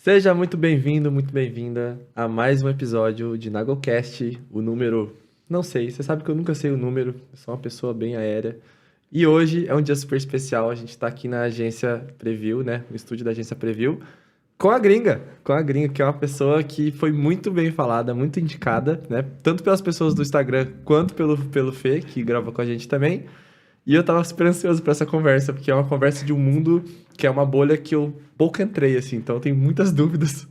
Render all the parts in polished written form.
Seja muito bem-vindo, muito bem-vinda a mais um episódio de NagoCast, o número... Não sei, você sabe que eu nunca sei o número, eu sou uma pessoa bem aérea. E hoje é um dia super especial, a gente tá aqui na agência Preview, né? No estúdio da agência Preview, com a Gringa, que é uma pessoa que foi muito bem falada, muito indicada, né? Tanto pelas pessoas do Instagram, quanto pelo Fê, que grava com a gente também. E eu tava super ansioso pra essa conversa, porque é uma conversa de um mundo que é uma bolha que eu pouco entrei, assim. Então eu tenho muitas dúvidas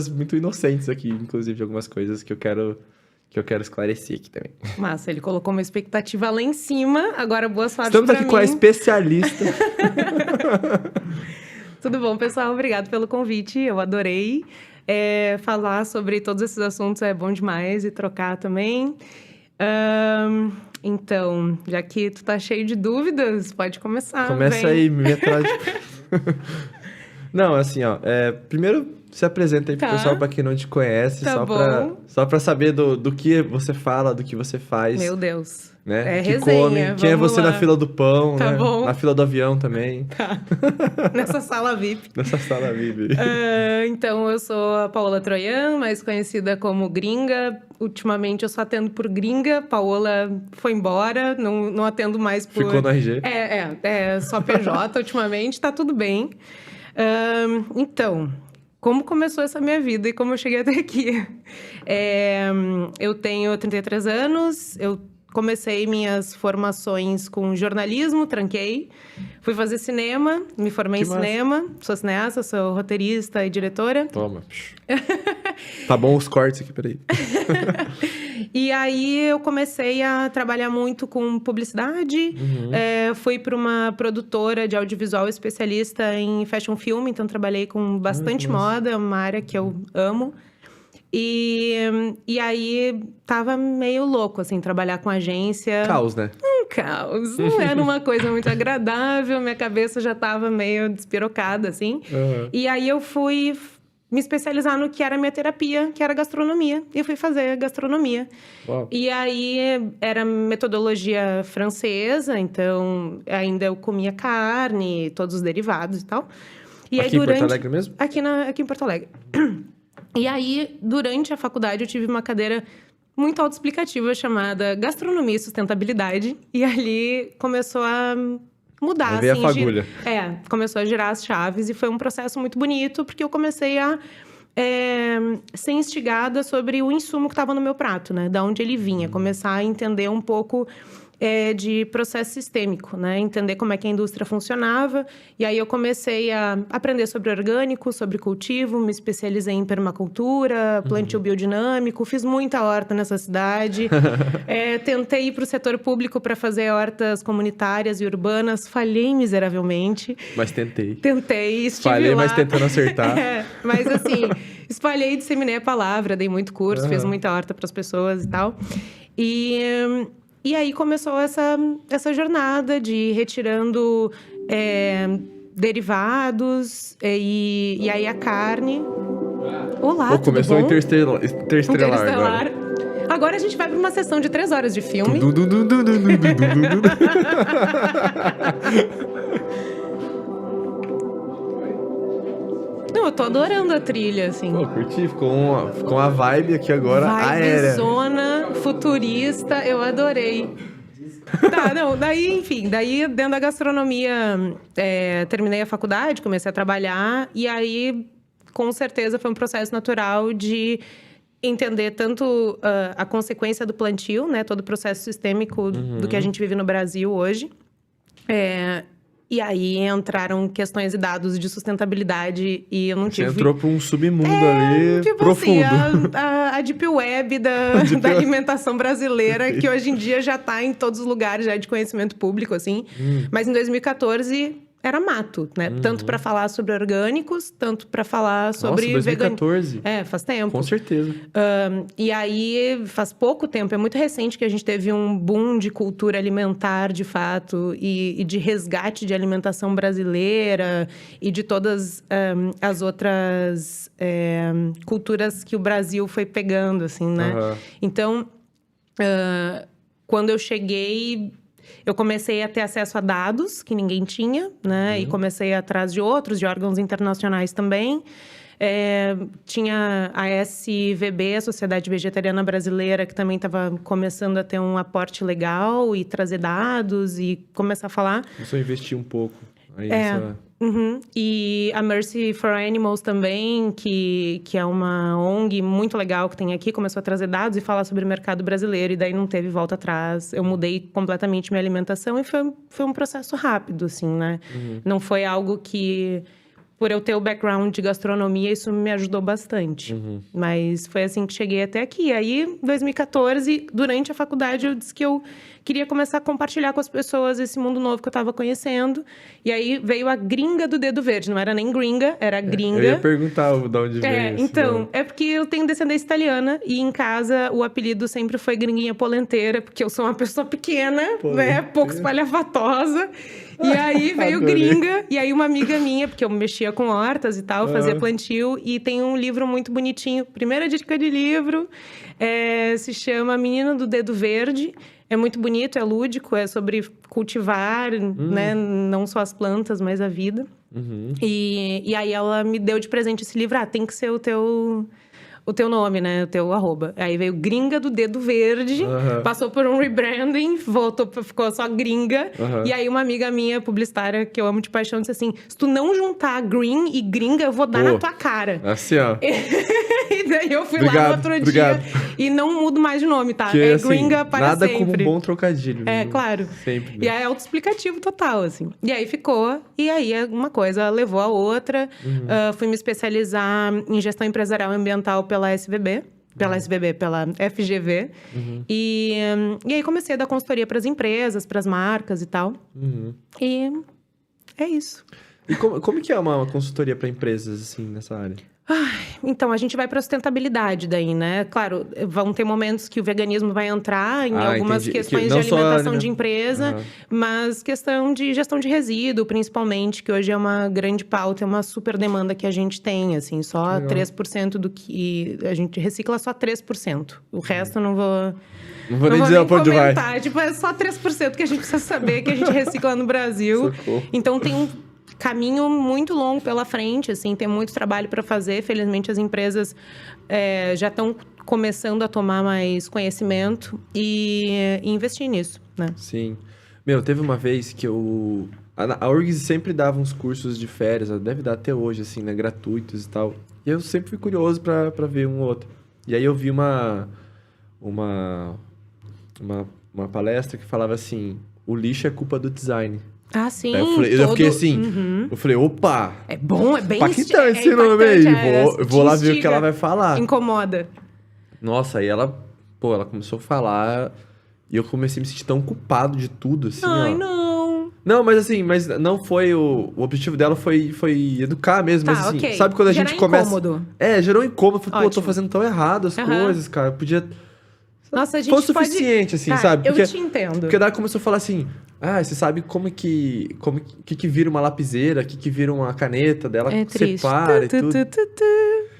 muito inocentes aqui, inclusive, de algumas coisas que eu quero esclarecer aqui também. Massa, ele colocou uma expectativa lá em cima, agora boa sorte Estamos pra aqui mim. com a especialista. Tudo bom, pessoal? Obrigado pelo convite, eu adorei. Falar sobre todos esses assuntos é bom demais e trocar também. Então, já que tu tá cheio de dúvidas, pode começar. Começa aí, me metralha. Não, assim, ó, primeiro se apresenta aí pro pessoal, pra quem não te conhece, Tá só pra saber do que você fala, do que você faz. Meu Deus. Né? Que resenha, come, quem é você lá. na fila do pão, tá né? Bom. Na fila do avião também. Tá. Nessa sala VIP. Nessa sala VIP. Então, eu sou a Paola Troian, mais conhecida como Gringa. Ultimamente, eu só atendo por Gringa. Paola foi embora, não atendo mais por... Ficou no RG? Só PJ ultimamente, tá tudo bem. Então, como começou essa minha vida e como eu cheguei até aqui? Eu tenho 33 anos, eu comecei minhas formações com jornalismo, tranquei. Fui fazer cinema, me formei em cinema. Sou cineasta, sou roteirista e diretora. Toma. Tá bom os cortes aqui, peraí. E aí, eu comecei a trabalhar muito com publicidade. Fui para uma produtora de audiovisual especialista em fashion film. Então, trabalhei com bastante moda, uma área que eu amo. E aí, tava meio louco, assim, trabalhar com agência. Caos, né? Um caos. Não era uma coisa muito agradável. Minha cabeça já tava meio despirocada, assim. E aí, eu fui me especializar no que era a minha terapia, que era gastronomia. E eu fui fazer gastronomia. Uau. E aí, era metodologia francesa. Então, ainda eu comia carne, todos os derivados e tal. E aqui aí, em Porto Alegre mesmo? Aqui em Porto Alegre. E aí, durante a faculdade, eu tive uma cadeira muito autoexplicativa chamada Gastronomia e Sustentabilidade. E ali começou a mudar, aí veio a fagulha. Começou a girar as chaves e foi um processo muito bonito, porque eu comecei a ser instigada sobre o insumo que estava no meu prato, né? Da onde ele vinha. Começar a entender um pouco de processo sistêmico, né? Entender como é que a indústria funcionava. E aí eu comecei a aprender sobre orgânico, sobre cultivo, me especializei em permacultura, plantio biodinâmico, fiz muita horta nessa cidade. Tentei ir para o setor público para fazer hortas comunitárias e urbanas, falhei miseravelmente. Mas tentei. Estive falhei, lá. mas tentando acertar. Mas assim, espalhei e disseminei a palavra, dei muito curso, fiz muita horta para as pessoas e tal. E aí começou essa jornada de ir retirando derivados e aí a carne. Olá, começou tudo bom? Interestelar agora. Agora a gente vai para uma sessão de 3 horas de filme. Não, eu tô adorando a trilha, assim. Pô, curti, ficou uma vibe aqui agora aérea. Zona futurista, eu adorei. Daí dentro da gastronomia, terminei a faculdade, comecei a trabalhar, e aí, com certeza, foi um processo natural de entender tanto a consequência do plantio, né, todo o processo sistêmico do que a gente vive no Brasil hoje. E aí entraram questões e dados de sustentabilidade e eu não tive... Você entrou para um submundo ali profundo. Assim, a Deep Web da alimentação brasileira, que hoje em dia já está em todos os lugares, já é de conhecimento público, assim. Mas em 2014 era mato, né? Tanto para falar sobre orgânicos, tanto para falar sobre... Nossa, 2014. Faz tempo. Com certeza. E aí, faz pouco tempo, é muito recente que a gente teve um boom de cultura alimentar, de fato, e de resgate de alimentação brasileira e de todas as outras culturas que o Brasil foi pegando, assim, né? Então, quando eu cheguei... Eu comecei a ter acesso a dados que ninguém tinha, né? E comecei atrás de outros, de órgãos internacionais também. Tinha a SVB, a Sociedade Vegetariana Brasileira, que também estava começando a ter um aporte legal e trazer dados e começar a falar. Começou a investir um pouco aí nessa... E a Mercy for Animals também, que é uma ONG muito legal que tem aqui, começou a trazer dados e falar sobre o mercado brasileiro, e daí não teve volta atrás. Eu mudei completamente minha alimentação e foi um processo rápido, assim, né? Não foi algo que... Por eu ter o background de gastronomia, isso me ajudou bastante. Mas foi assim que cheguei até aqui. Aí, em 2014, durante a faculdade, eu disse que eu queria começar a compartilhar com as pessoas esse mundo novo que eu estava conhecendo. E aí, veio a gringa do dedo verde. Não era nem gringa, era gringa. Eu ia perguntar de onde veio isso. Então, é porque eu tenho descendência italiana. E em casa, o apelido sempre foi gringuinha polenteira. Porque eu sou uma pessoa pequena, né? Pouco espalhafatosa. E aí, veio gringa. E aí, uma amiga minha, porque eu mexia com hortas e tal, fazia plantio. E tem um livro muito bonitinho. Primeira dica de livro se chama Menina do Dedo Verde. É muito bonito, é lúdico, é sobre cultivar, né? Não só as plantas, mas a vida. E aí, ela me deu de presente esse livro. Tem que ser o teu nome, né? O teu arroba. Aí veio Gringa do Dedo Verde, passou por um rebranding, ficou só Gringa. E aí uma amiga minha, publicitária, que eu amo de paixão, disse assim, se tu não juntar green e gringa, eu vou dar na tua cara. Assim, ó. E daí eu fui lá no outro dia e não mudo mais de nome, tá? Que, assim, gringa para nada sempre. Nada como um bom trocadilho. Claro. Sempre. Né? E aí é autoexplicativo total, assim. E aí ficou, e aí uma coisa levou a outra. Fui me especializar em gestão empresarial e ambiental pela SVB. Pela FGV. E aí comecei a dar consultoria para as empresas, para as marcas e tal. E é isso. E como que é uma consultoria para empresas, assim, nessa área? Então, a gente vai para sustentabilidade daí, né? Claro, vão ter momentos que o veganismo vai entrar em algumas questões de alimentação de empresa, mas questão de gestão de resíduo, principalmente, que hoje é uma grande pauta, é uma super demanda que a gente tem, assim, só 3% do que a gente recicla, só 3%. O resto eu não vou... Não vou nem dizer pra onde vai. Tipo, é só 3% que a gente precisa saber que a gente recicla no Brasil. Socorro. Então, tem um caminho muito longo pela frente, assim, tem muito trabalho para fazer. Felizmente, as empresas já estão começando a tomar mais conhecimento e investir nisso, né? Sim. Teve uma vez que a URGS sempre dava uns cursos de férias, ela deve dar até hoje, assim, né? Gratuitos e tal. E eu sempre fui curioso pra ver um ou outro. E aí eu vi uma palestra que falava assim, o lixo é culpa do design. Sim. Eu fiquei assim, eu falei, opa! É bom, é bem impactante esse nome aí. Vou lá ver o que ela vai falar. Incomoda. Nossa, aí ela começou a falar e eu comecei a me sentir tão culpado de tudo, assim, não. Não, mas assim, não foi o objetivo dela foi educar mesmo, mas assim, okay. Sabe quando a gente começa... Incômodo. Gerou incômodo. Falei, tô fazendo tão errado as coisas, cara. Podia... Nossa, a gente foi o suficiente, assim, sabe? Porque, eu te entendo. Porque daí começou a falar assim, você sabe como que vira uma lapiseira, que vira uma caneta dela, separa e tudo.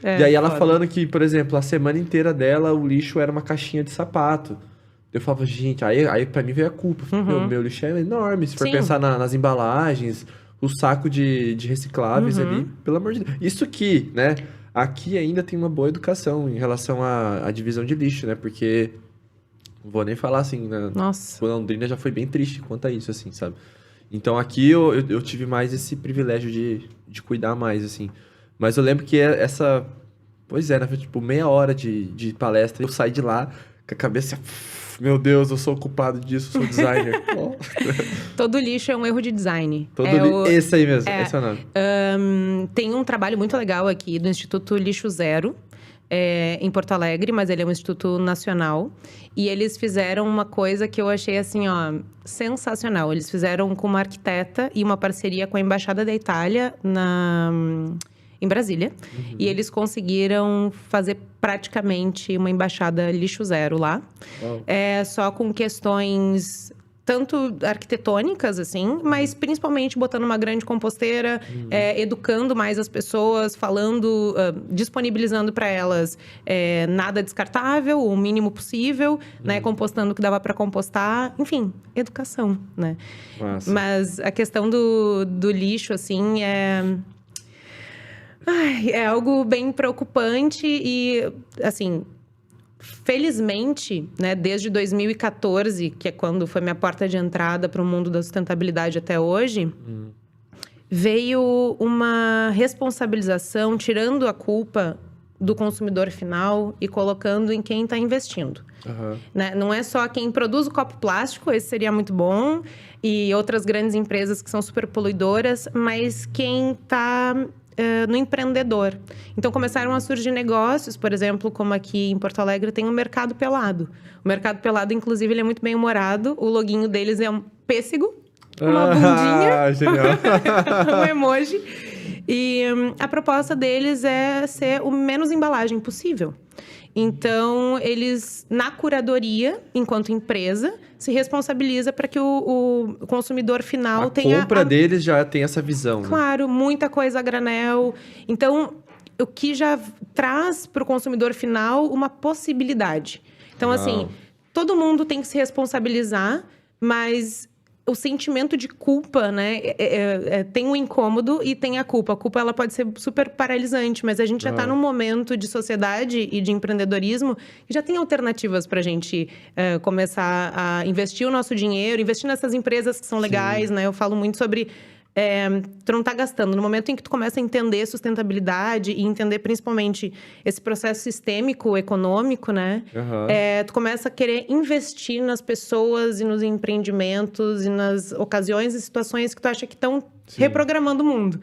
E aí ela falando que, por exemplo, a semana inteira dela, o lixo era uma caixinha de sapato. Eu falava, gente, aí pra mim veio a culpa. Meu lixo é enorme, se for pensar nas embalagens, o saco de recicláveis ali, pelo amor de Deus. Isso aqui, né? Aqui ainda tem uma boa educação em relação à divisão de lixo, né? Porque, não vou nem falar assim, né? Nossa. O Londrina já foi bem triste quanto a isso, assim, sabe? Então, aqui eu tive mais esse privilégio de cuidar mais, assim. Mas eu lembro que essa... Pois é, né? Foi tipo meia hora de palestra. Eu saí de lá com a cabeça... Meu Deus, eu sou o culpado disso, sou designer. Todo lixo é um erro de design. Esse aí mesmo, esse é o nome. Tem um trabalho muito legal aqui do Instituto Lixo Zero, em Porto Alegre, mas ele é um instituto nacional. E eles fizeram uma coisa que eu achei, assim, sensacional. Eles fizeram com uma arquiteta e uma parceria com a Embaixada da Itália em Brasília. E eles conseguiram fazer praticamente uma embaixada lixo zero lá. Só com questões tanto arquitetônicas, assim, mas principalmente botando uma grande composteira, educando mais as pessoas, falando, disponibilizando para elas nada descartável, o mínimo possível, né? Compostando o que dava para compostar. Enfim, educação, né? Nossa. Mas a questão do lixo, assim, Ai, é algo bem preocupante e, assim, felizmente, né, desde 2014, que é quando foi minha porta de entrada para o mundo da sustentabilidade até hoje, veio uma responsabilização, tirando a culpa do consumidor final e colocando em quem está investindo. Né? Não é só quem produz o copo plástico, esse seria muito bom, e outras grandes empresas que são super poluidoras, mas quem está no empreendedor. Então, começaram a surgir negócios, por exemplo, como aqui em Porto Alegre tem o Mercado Pelado. O Mercado Pelado, inclusive, ele é muito bem humorado. O loginho deles é um pêssego, uma bundinha, genial. um emoji. E a proposta deles é ser o menos embalagem possível. Então, eles, na curadoria, enquanto empresa, se responsabiliza para que o consumidor final tenha... A compra deles já tem essa visão. Claro, né? muita coisa a granel. Então, o que já traz para o consumidor final uma possibilidade. Então, assim, todo mundo tem que se responsabilizar, mas... o sentimento de culpa, né? Tem o incômodo e tem a culpa. A culpa, ela pode ser super paralisante, mas a gente já está num momento de sociedade e de empreendedorismo que já tem alternativas para a gente começar a investir o nosso dinheiro, investir nessas empresas que são legais, né? Eu falo muito sobre... tu não tá gastando. No momento em que tu começa a entender sustentabilidade e entender principalmente esse processo sistêmico, econômico, né? Tu começa a querer investir nas pessoas e nos empreendimentos e nas ocasiões e situações que tu acha que estão reprogramando o mundo,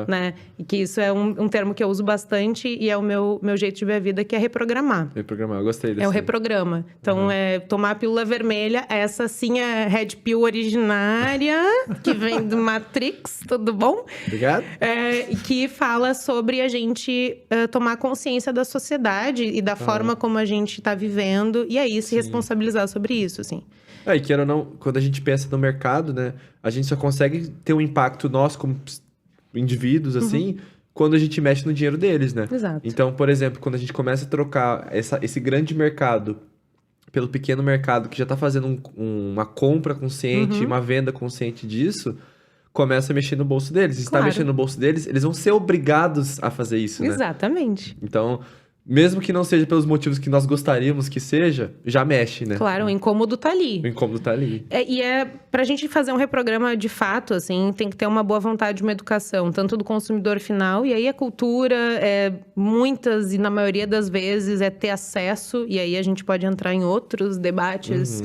né? E que isso é um termo que eu uso bastante e é o meu jeito de ver a vida, que é reprogramar. Reprogramar, eu gostei desse. É o reprograma. Então, tomar a pílula vermelha, essa sim é a Red Pill originária, que vem do Matrix, tudo bom? Obrigado. Que fala sobre a gente tomar consciência da sociedade e da forma como a gente está vivendo, e aí se responsabilizar sobre isso, assim. E queira ou não, quando a gente pensa no mercado, né? A gente só consegue ter um impacto nosso como indivíduos, assim, quando a gente mexe no dinheiro deles, né? Exato. Então, por exemplo, quando a gente começa a trocar esse grande mercado pelo pequeno mercado que já tá fazendo uma compra consciente, uma venda consciente disso, começa a mexer no bolso deles. Se está mexendo no bolso deles, eles vão ser obrigados a fazer isso, né? Exatamente. Então... mesmo que não seja pelos motivos que nós gostaríamos que seja, já mexe, né? Claro, o incômodo tá ali. O incômodo tá ali. Pra gente fazer um reprograma de fato, assim, tem que ter uma boa vontade, uma educação, tanto do consumidor final, e aí a cultura, muitas e na maioria das vezes, é ter acesso, e aí a gente pode entrar em outros debates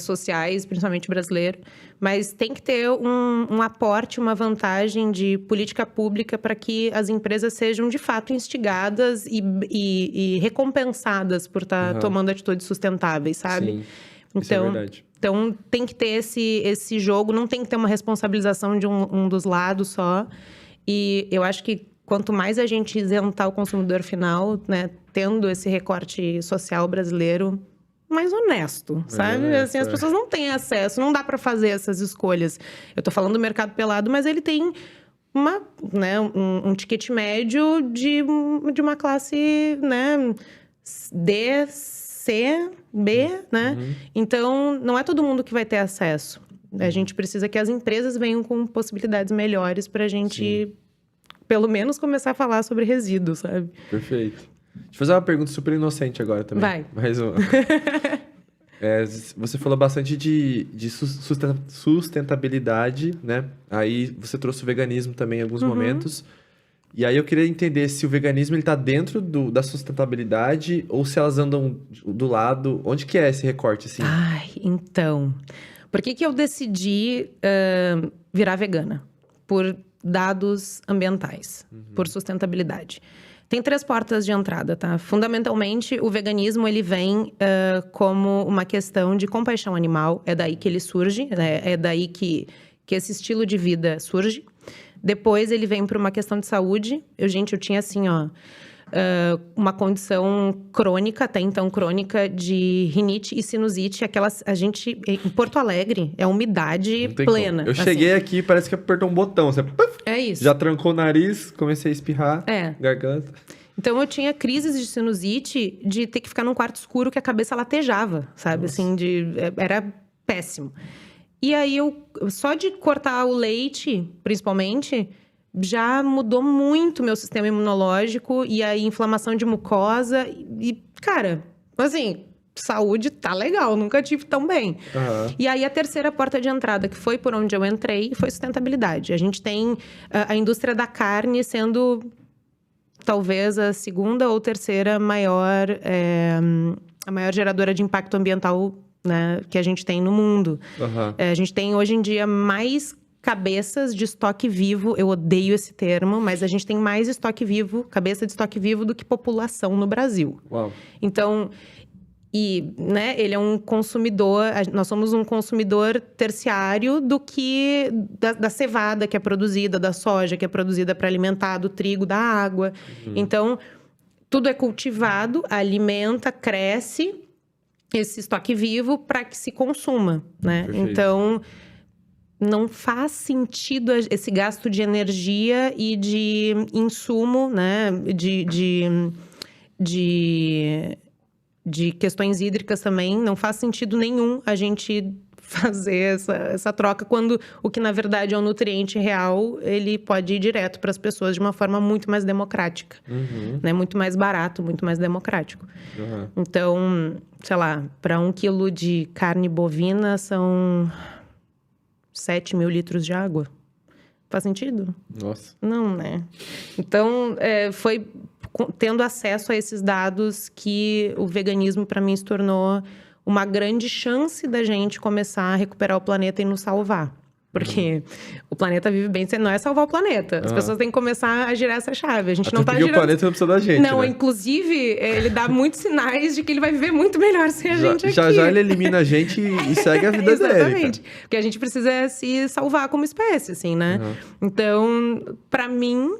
sociais, principalmente brasileiro, mas tem que ter um aporte, uma vantagem de política pública para que as empresas sejam, de fato, instigadas e recompensadas por estar tomando atitudes sustentáveis, sabe? Sim, isso é verdade. Então, tem que ter esse jogo, não tem que ter uma responsabilização de um dos lados só. E eu acho que quanto mais a gente isentar o consumidor final, né, tendo esse recorte social brasileiro mais honesto, sabe? Assim, as pessoas não têm acesso, não dá para fazer essas escolhas. Eu tô falando do Mercado Pelado, mas ele tem um ticket médio de uma classe, né, D, C, B, né? Então, não é todo mundo que vai ter acesso. A gente precisa que as empresas venham com possibilidades melhores pra gente, pelo menos, começar a falar sobre resíduos, sabe? Perfeito. Deixa eu fazer uma pergunta super inocente agora também. Vai. Mais uma. Você falou bastante de sustentabilidade, né? Aí você trouxe o veganismo também em alguns momentos. E aí eu queria entender se o veganismo ele tá dentro da sustentabilidade ou se elas andam do lado. Onde que é esse recorte, assim? Então. Por que eu decidi virar vegana? Por dados ambientais, por sustentabilidade. Tem 3 portas de entrada, tá? Fundamentalmente, o veganismo, ele vem como uma questão de compaixão animal. É daí que ele surge, né? É daí que esse estilo de vida surge. Depois, ele vem para uma questão de saúde. Eu tinha assim, uma condição crônica, até então crônica, de rinite e sinusite. Em Porto Alegre, é umidade plena. Eu cheguei aqui, parece que apertou um botão. Você, é isso. Já trancou o nariz, comecei a espirrar, garganta. Então, eu tinha crises de sinusite de ter que ficar num quarto escuro que a cabeça latejava, sabe? Nossa. Assim, era péssimo. E aí, só de cortar o leite, principalmente, já mudou muito meu sistema imunológico e a inflamação de mucosa. E, cara, assim, saúde tá legal, nunca tive tão bem. Aham. E aí, a terceira porta de entrada, que foi por onde eu entrei, foi sustentabilidade. A gente tem a indústria da carne sendo talvez a segunda ou terceira maior, a maior geradora de impacto ambiental, né, que a gente tem no mundo. Aham. A gente tem, hoje em dia, mais cabeças de estoque vivo. Eu odeio esse termo, mas a gente tem mais estoque vivo, cabeça de estoque vivo, do que população no Brasil. Uau. Então, né, ele é um consumidor, nós somos um consumidor terciário do que da cevada que é produzida, da soja que é produzida para alimentar, do trigo, da água. Então, tudo é cultivado, alimenta, cresce esse estoque vivo para que se consuma, né? Perfeito. Então, não faz sentido esse gasto de energia e de insumo, né? De questões hídricas também. Não faz sentido nenhum a gente fazer essa troca, quando o que, na verdade, é um nutriente real, ele pode ir direto para as pessoas de uma forma muito mais democrática. Né? Muito mais barato, muito mais democrático. Aham. Então, sei lá, para 1 quilo de carne bovina são 7 mil litros de água. Faz sentido? Nossa. Não, né? Então, foi tendo acesso a esses dados que o veganismo, para mim, se tornou uma grande chance da gente começar a recuperar o planeta e nos salvar. Porque o planeta vive bem, não é salvar o planeta. As pessoas têm que começar a girar essa chave. A gente Até não tá porque girando... o planeta não precisa da gente, Não, né? inclusive, ele dá muitos sinais de que ele vai viver muito melhor sem a gente aqui. Já ele elimina a gente e segue a vida dele. Exatamente. Porque a gente precisa se salvar como espécie, assim, né? Então, pra mim,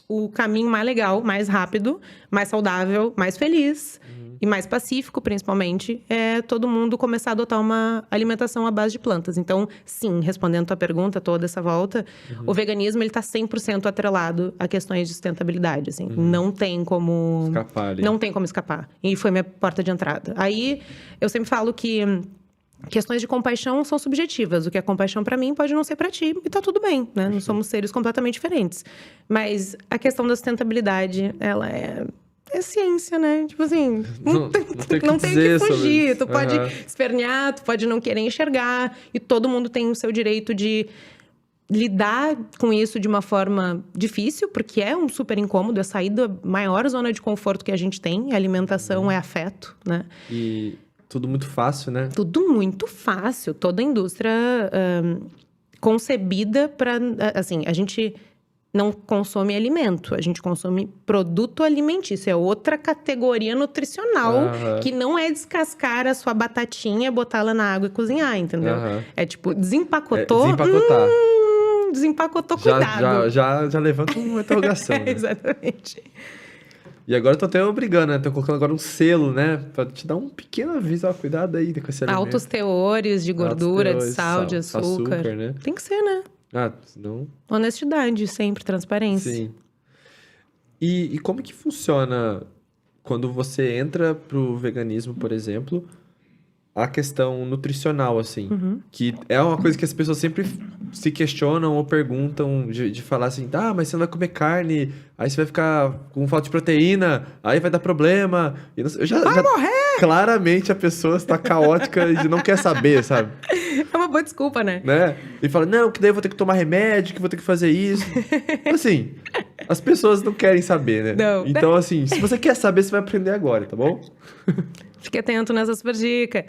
o caminho mais legal, mais rápido, mais saudável, mais feliz e mais pacífico, principalmente, é todo mundo começar a adotar uma alimentação à base de plantas. Então, sim, respondendo a tua pergunta, toda essa volta, o veganismo, ele tá 100% atrelado a questões de sustentabilidade, assim. Não tem como... Escapar ali. Não tem como escapar. E foi minha porta de entrada. Aí, eu sempre falo que questões de compaixão são subjetivas. O que é compaixão para mim pode não ser para ti, e tá tudo bem, né? Não somos seres completamente diferentes. Mas a questão da sustentabilidade, ela é ciência, né? Tipo assim, não tem o que fugir. Tu pode espernear, tu pode não querer enxergar, e todo mundo tem o seu direito de lidar com isso de uma forma difícil, porque é um super incômodo, é sair da maior zona de conforto que a gente tem. A alimentação é afeto, né? E tudo muito fácil, né? Tudo muito fácil. Toda a indústria concebida para... Assim, a gente não consome alimento, a gente consome produto alimentício. É outra categoria nutricional que não é descascar a sua batatinha, botar ela na água e cozinhar, entendeu? É tipo, desempacotou... desempacotar. Desempacotou, cuidado. Já levanta uma interrogação, né? Exatamente. E agora eu tô até obrigando, né? Tô colocando agora um selo, né? Pra te dar um pequeno aviso, ó, cuidado aí com esse alimento. Altos teores de gordura, teores, de sal, de açúcar. né? Tem que ser, né? Senão... Honestidade, sempre, transparência. Sim. E como que funciona quando você entra pro veganismo, por exemplo, a questão nutricional, assim? Que é uma coisa que as pessoas sempre se questionam ou perguntam de falar assim, mas você não vai comer carne, aí você vai ficar com falta de proteína, aí vai dar problema. E não, vai morrer! Claramente a pessoa está caótica e não quer saber, sabe? É uma boa desculpa, né? E fala, não, que daí eu vou ter que tomar remédio, que eu vou ter que fazer isso. Assim, as pessoas não querem saber, né? Não. Então, assim, se você quer saber, você vai aprender agora, tá bom? Fique atento nessa super dica.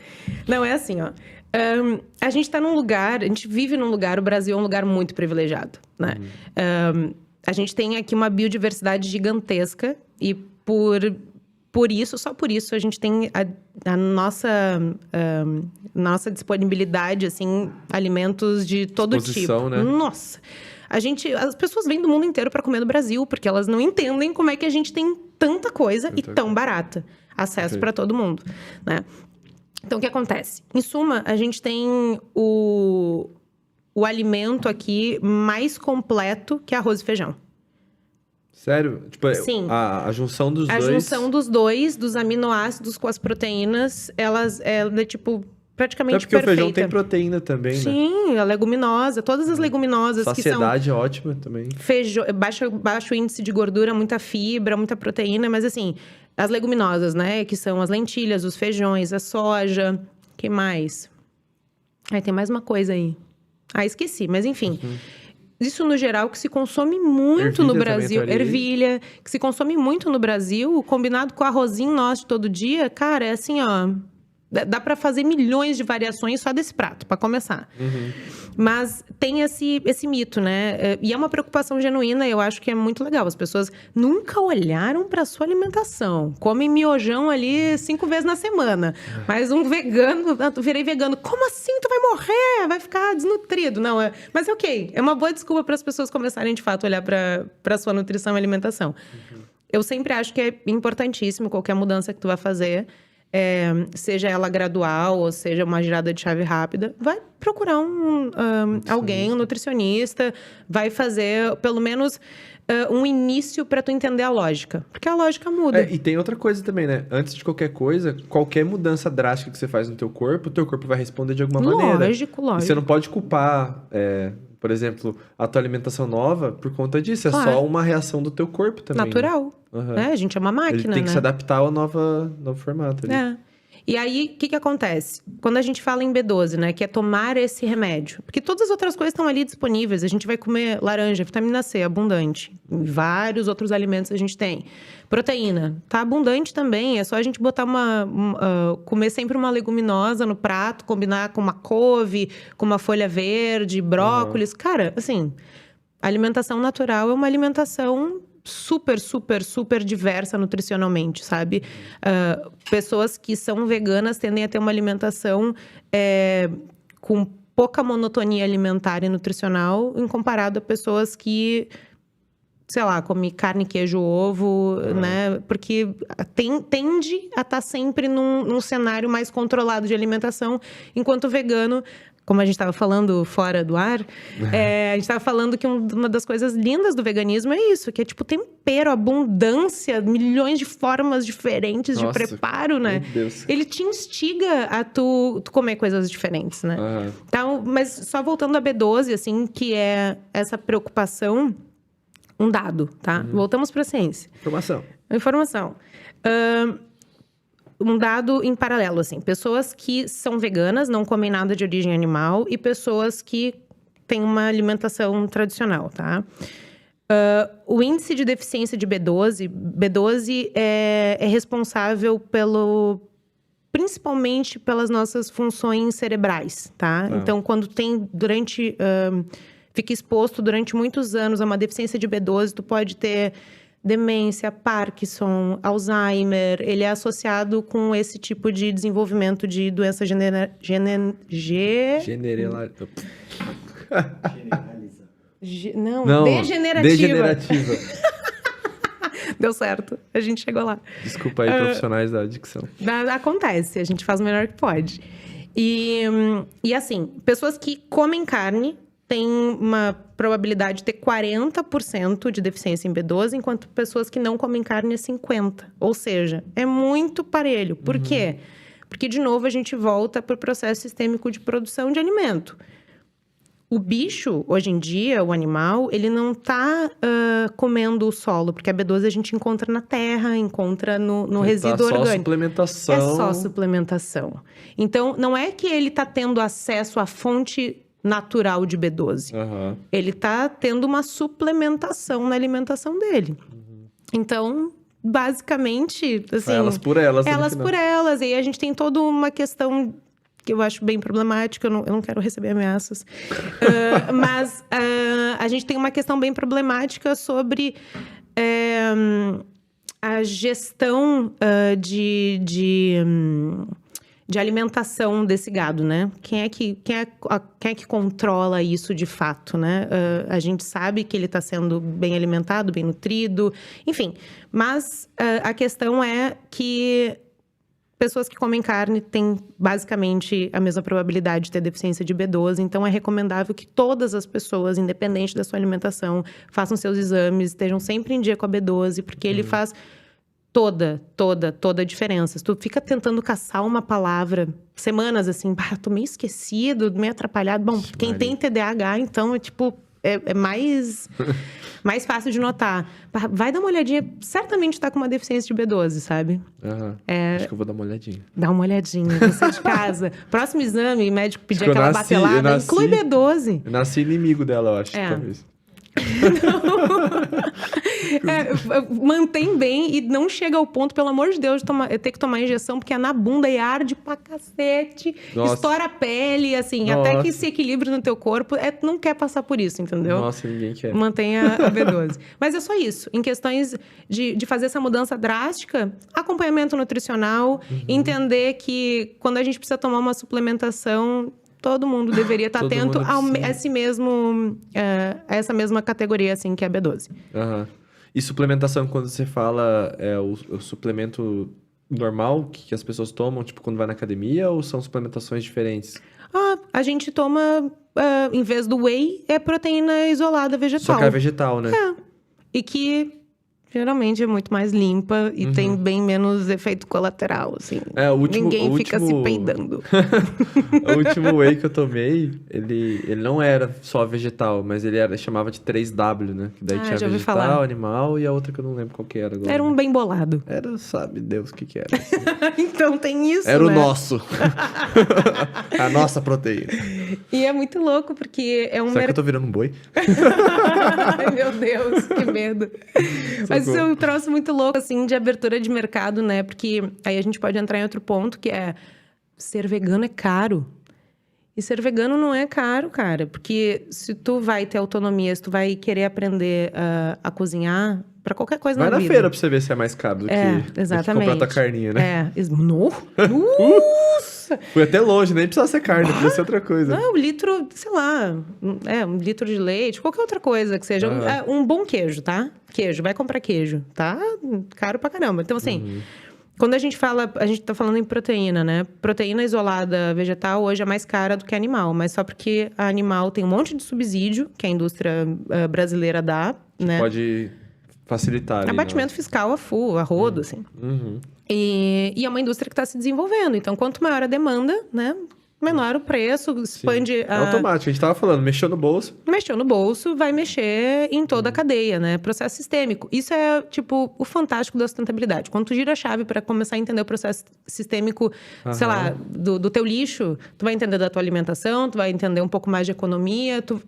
Não, é assim, ó. A gente tá num lugar, a gente vive num lugar, o Brasil é um lugar muito privilegiado, né? A gente tem aqui uma biodiversidade gigantesca e por isso, só por isso, a gente tem a nossa disponibilidade, assim, alimentos de todo tipo. Né? Nossa! As pessoas vêm do mundo inteiro para comer no Brasil, porque elas não entendem como é que a gente tem tanta coisa e tão barata. Acesso para todo mundo, né? Então, o que acontece? Em suma, a gente tem o alimento aqui mais completo que arroz e feijão. Sério? Tipo, Sim. A junção dos dois... A junção dos dois, dos aminoácidos com as proteínas, ela é tipo praticamente Até porque perfeita. o feijão tem proteína também, né? Sim, a leguminosa, todas as leguminosas que são... Saciedade ótima também. Feijão, baixo índice de gordura, muita fibra, muita proteína, mas assim, as leguminosas, né? Que são as lentilhas, os feijões, a soja, que mais? Tem mais uma coisa aí. Esqueci, mas enfim. Isso, no geral, que se consome muito no Brasil. Ervilha, que se consome muito no Brasil, combinado com o arrozinho nosso de todo dia, cara, é assim, ó... Dá pra fazer milhões de variações só desse prato, pra começar. Mas tem esse mito, né? E é uma preocupação genuína, eu acho que é muito legal. As pessoas nunca olharam pra sua alimentação. Comem miojão ali 5 vezes na semana. Mas um vegano, virei vegano. Como assim? Tu vai morrer? Vai ficar desnutrido? Não, mas é ok. É uma boa desculpa para as pessoas começarem, de fato, a olhar pra sua nutrição e alimentação. Eu sempre acho que é importantíssimo qualquer mudança que tu vai fazer. Seja ela gradual ou seja uma girada de chave rápida, vai procurar alguém, um nutricionista, vai fazer pelo menos um início para tu entender a lógica, porque a lógica muda. E tem outra coisa também, né? Antes de qualquer coisa, qualquer mudança drástica que você faz no teu corpo, o teu corpo vai responder de alguma maneira. Lógico. E você não pode culpar, por exemplo, a tua alimentação nova por conta disso. Claro. É só uma reação do teu corpo também. Natural. A gente é uma máquina, Ele tem que se adaptar ao novo formato. E aí, o que acontece? Quando a gente fala em B12, né? Que é tomar esse remédio. Porque todas as outras coisas estão ali disponíveis. A gente vai comer laranja, vitamina C, abundante. Em vários outros alimentos a gente tem. Proteína, tá abundante também. É só a gente botar comer sempre uma leguminosa no prato, combinar com uma couve, com uma folha verde, brócolis. Cara, assim, a alimentação natural é uma alimentação super, super, super diversa nutricionalmente, sabe? Pessoas que são veganas tendem a ter uma alimentação com pouca monotonia alimentar e nutricional, em comparado a pessoas que, sei lá, comem carne, queijo, ovo, né? Porque tende a estar sempre num cenário mais controlado de alimentação, enquanto o vegano... Como a gente estava falando fora do ar, a gente estava falando que uma das coisas lindas do veganismo é isso, que é tipo tempero, abundância, milhões de formas diferentes de preparo, né? Meu Deus. Ele te instiga a tu comer coisas diferentes, né? Então, mas só voltando a B12, assim, que é essa preocupação, um dado, tá? Voltamos para a ciência. Informação. Um dado em paralelo, assim. Pessoas que são veganas, não comem nada de origem animal. E pessoas que têm uma alimentação tradicional, tá? O índice de deficiência de B12... B12 é responsável principalmente pelas nossas funções cerebrais, tá? Então, quando tem fica exposto durante muitos anos a uma deficiência de B12, tu pode ter... demência, Parkinson, Alzheimer, ele é associado com esse tipo de desenvolvimento de doença degenerativa. Deu certo, a gente chegou lá. Desculpa aí, profissionais da dicção. Acontece, a gente faz o melhor que pode. E assim, pessoas que comem carne tem uma probabilidade de ter 40% de deficiência em B12, enquanto pessoas que não comem carne é 50%. Ou seja, é muito parelho. Por quê? Porque, de novo, a gente volta para o processo sistêmico de produção de alimento. O bicho, hoje em dia, o animal, ele não está comendo o solo, porque a B12 a gente encontra na terra, encontra no resíduo orgânico. É só suplementação. É só suplementação. Então, não é que ele está tendo acesso à fonte natural de B12. Ele está tendo uma suplementação na alimentação dele. Então, basicamente, assim... Elas por elas. Elas por elas. E aí a gente tem toda uma questão que eu acho bem problemática. Eu não quero receber ameaças. Mas a gente tem uma questão bem problemática sobre a gestão de alimentação desse gado, né? Quem é que controla isso de fato, né? A gente sabe que ele está sendo bem alimentado, bem nutrido, enfim. Mas a questão é que pessoas que comem carne têm basicamente a mesma probabilidade de ter deficiência de B12. Então, é recomendável que todas as pessoas, independente da sua alimentação, façam seus exames, estejam sempre em dia com a B12, porque ele faz toda a diferença. Se tu fica tentando caçar uma palavra semanas assim, tô meio esquecido, meio atrapalhado. Bom, quem tem TDAH, então, é mais fácil de notar. Vai dar uma olhadinha. Certamente tá com uma deficiência de B12, sabe? Acho que eu vou dar uma olhadinha. Dá uma olhadinha, você de casa. Próximo exame, o médico pedir aquela batelada, inclui B12. Eu nasci inimigo dela, eu acho, talvez. Mantém bem e não chega ao ponto, pelo amor de Deus, de ter que tomar injeção, porque é na bunda e arde pra cacete. Nossa. Estoura a pele, assim, nossa. Até que se equilibre no teu corpo. Não quer passar por isso, entendeu? Nossa, ninguém quer. Mantenha a B12. Mas é só isso. Em questões de fazer essa mudança drástica, acompanhamento nutricional, entender que quando a gente precisa tomar uma suplementação, todo mundo deveria estar atento a essa mesma categoria, assim, que é a B12. E suplementação, quando você fala, o suplemento normal que as pessoas tomam, tipo, quando vai na academia, ou são suplementações diferentes? A gente toma, em vez do whey, é proteína isolada vegetal. Só que é vegetal, né? E que geralmente é muito mais limpa e tem bem menos efeito colateral, assim. Ninguém fica se peidando. O último whey que eu tomei, ele não era só vegetal, mas ele chamava de 3W, né? Que daí tinha vegetal, animal e a outra que eu não lembro qual que era agora. Era um bem bolado. Era, sabe Deus o que era. Assim. Então tem isso, era, né? O nosso. A nossa proteína. E é muito louco, porque é um... Será que eu tô virando um boi? Ai, meu Deus, que medo. Mas isso é um troço muito louco, assim, de abertura de mercado, né? Porque aí a gente pode entrar em outro ponto, que é... Ser vegano é caro. E ser vegano não é caro, cara. Porque se tu vai ter autonomia, se tu vai querer aprender a cozinhar... Pra qualquer coisa na vida. Vai na feira pra você ver se é mais caro do que comprar tua carninha, né? Nossa! Fui até longe, nem precisava ser carne, podia ser outra coisa. Não, um litro, sei lá, um litro de leite, qualquer outra coisa que seja. Um bom queijo, tá? Queijo, vai comprar queijo, tá? Caro pra caramba. Então, assim, quando a gente tá falando em proteína, né? Proteína isolada vegetal hoje é mais cara do que animal, mas só porque a animal tem um monte de subsídio que a indústria brasileira dá, né? Pode facilitar. Abatimento fiscal a rodo, assim. E é uma indústria que está se desenvolvendo. Então, quanto maior a demanda, né? Menor o preço, expande... É automático, a gente estava falando, mexeu no bolso. Mexeu no bolso, vai mexer em toda a cadeia, né? Processo sistêmico. Isso é, tipo, o fantástico da sustentabilidade. Quando tu gira a chave para começar a entender o processo sistêmico, sei lá, do teu lixo, tu vai entender da tua alimentação, tu vai entender um pouco mais de economia, tu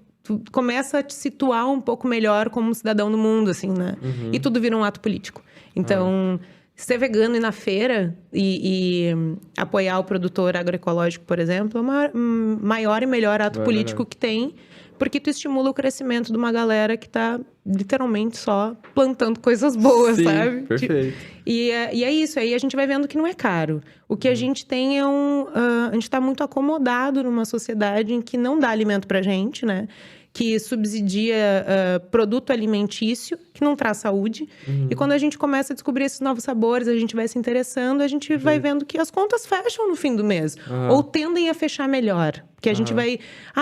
começa a te situar um pouco melhor como cidadão no mundo, assim, né? E tudo vira um ato político. Então, ser vegano e ir na feira e apoiar o produtor agroecológico, por exemplo, é o maior e melhor ato político que tem, porque tu estimula o crescimento de uma galera que tá literalmente só plantando coisas boas, sabe? Perfeito. E é isso, aí a gente vai vendo que não é caro. O que a gente tem é a gente tá muito acomodado numa sociedade em que não dá alimento pra gente, né? Que subsidia produto alimentício, que não traz saúde. E quando a gente começa a descobrir esses novos sabores, a gente vai se interessando, a gente vai vendo que as contas fecham no fim do mês. Ou tendem a fechar melhor. Porque a gente vai...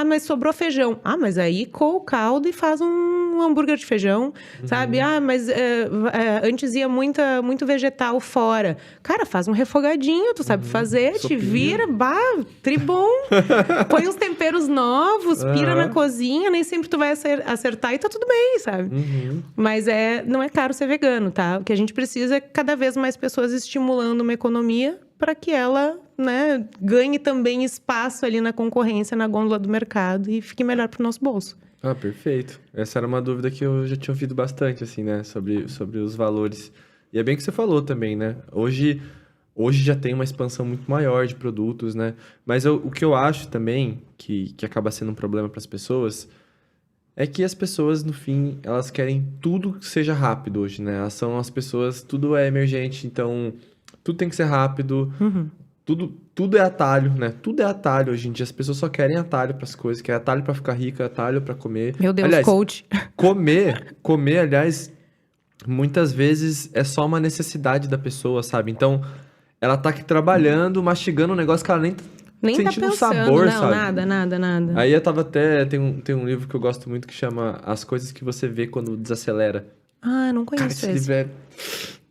mas sobrou feijão. Mas aí coa o caldo e faz um hambúrguer de feijão, sabe? Mas antes ia muito vegetal fora. Cara, faz um refogadinho, tu sabe fazer, te vira, tribom. Põe uns temperos novos, pira na cozinha, nem sempre tu vai acertar e tá tudo bem, sabe? Mas não é caro ser vegano, tá? O que a gente precisa é cada vez mais pessoas estimulando uma economia para que ela, né, ganhe também espaço ali na concorrência, na gôndola do mercado e fique melhor pro nosso bolso. Perfeito. Essa era uma dúvida que eu já tinha ouvido bastante, assim, né? Sobre os valores. E é bem o que você falou também, né? Hoje já tem uma expansão muito maior de produtos, né? Mas o que eu acho também, que acaba sendo um problema para as pessoas, é que as pessoas, no fim, elas querem tudo que seja rápido hoje, né? Elas são as pessoas, tudo é emergente, então tudo tem que ser rápido, tudo é atalho, né? Tudo é atalho hoje em dia. As pessoas só querem atalho para as coisas, querem atalho para ficar rica, atalho para comer. Meu Deus, aliás, coach. Comer, aliás, muitas vezes é só uma necessidade da pessoa, sabe? Então, ela tá aqui trabalhando, mastigando um negócio que ela nem tá sentindo pensando, sabor, não, sabe? Nada. Aí eu tava até... Tem um livro que eu gosto muito que chama As Coisas que Você Vê Quando Desacelera. Não conheço Cara, esse livro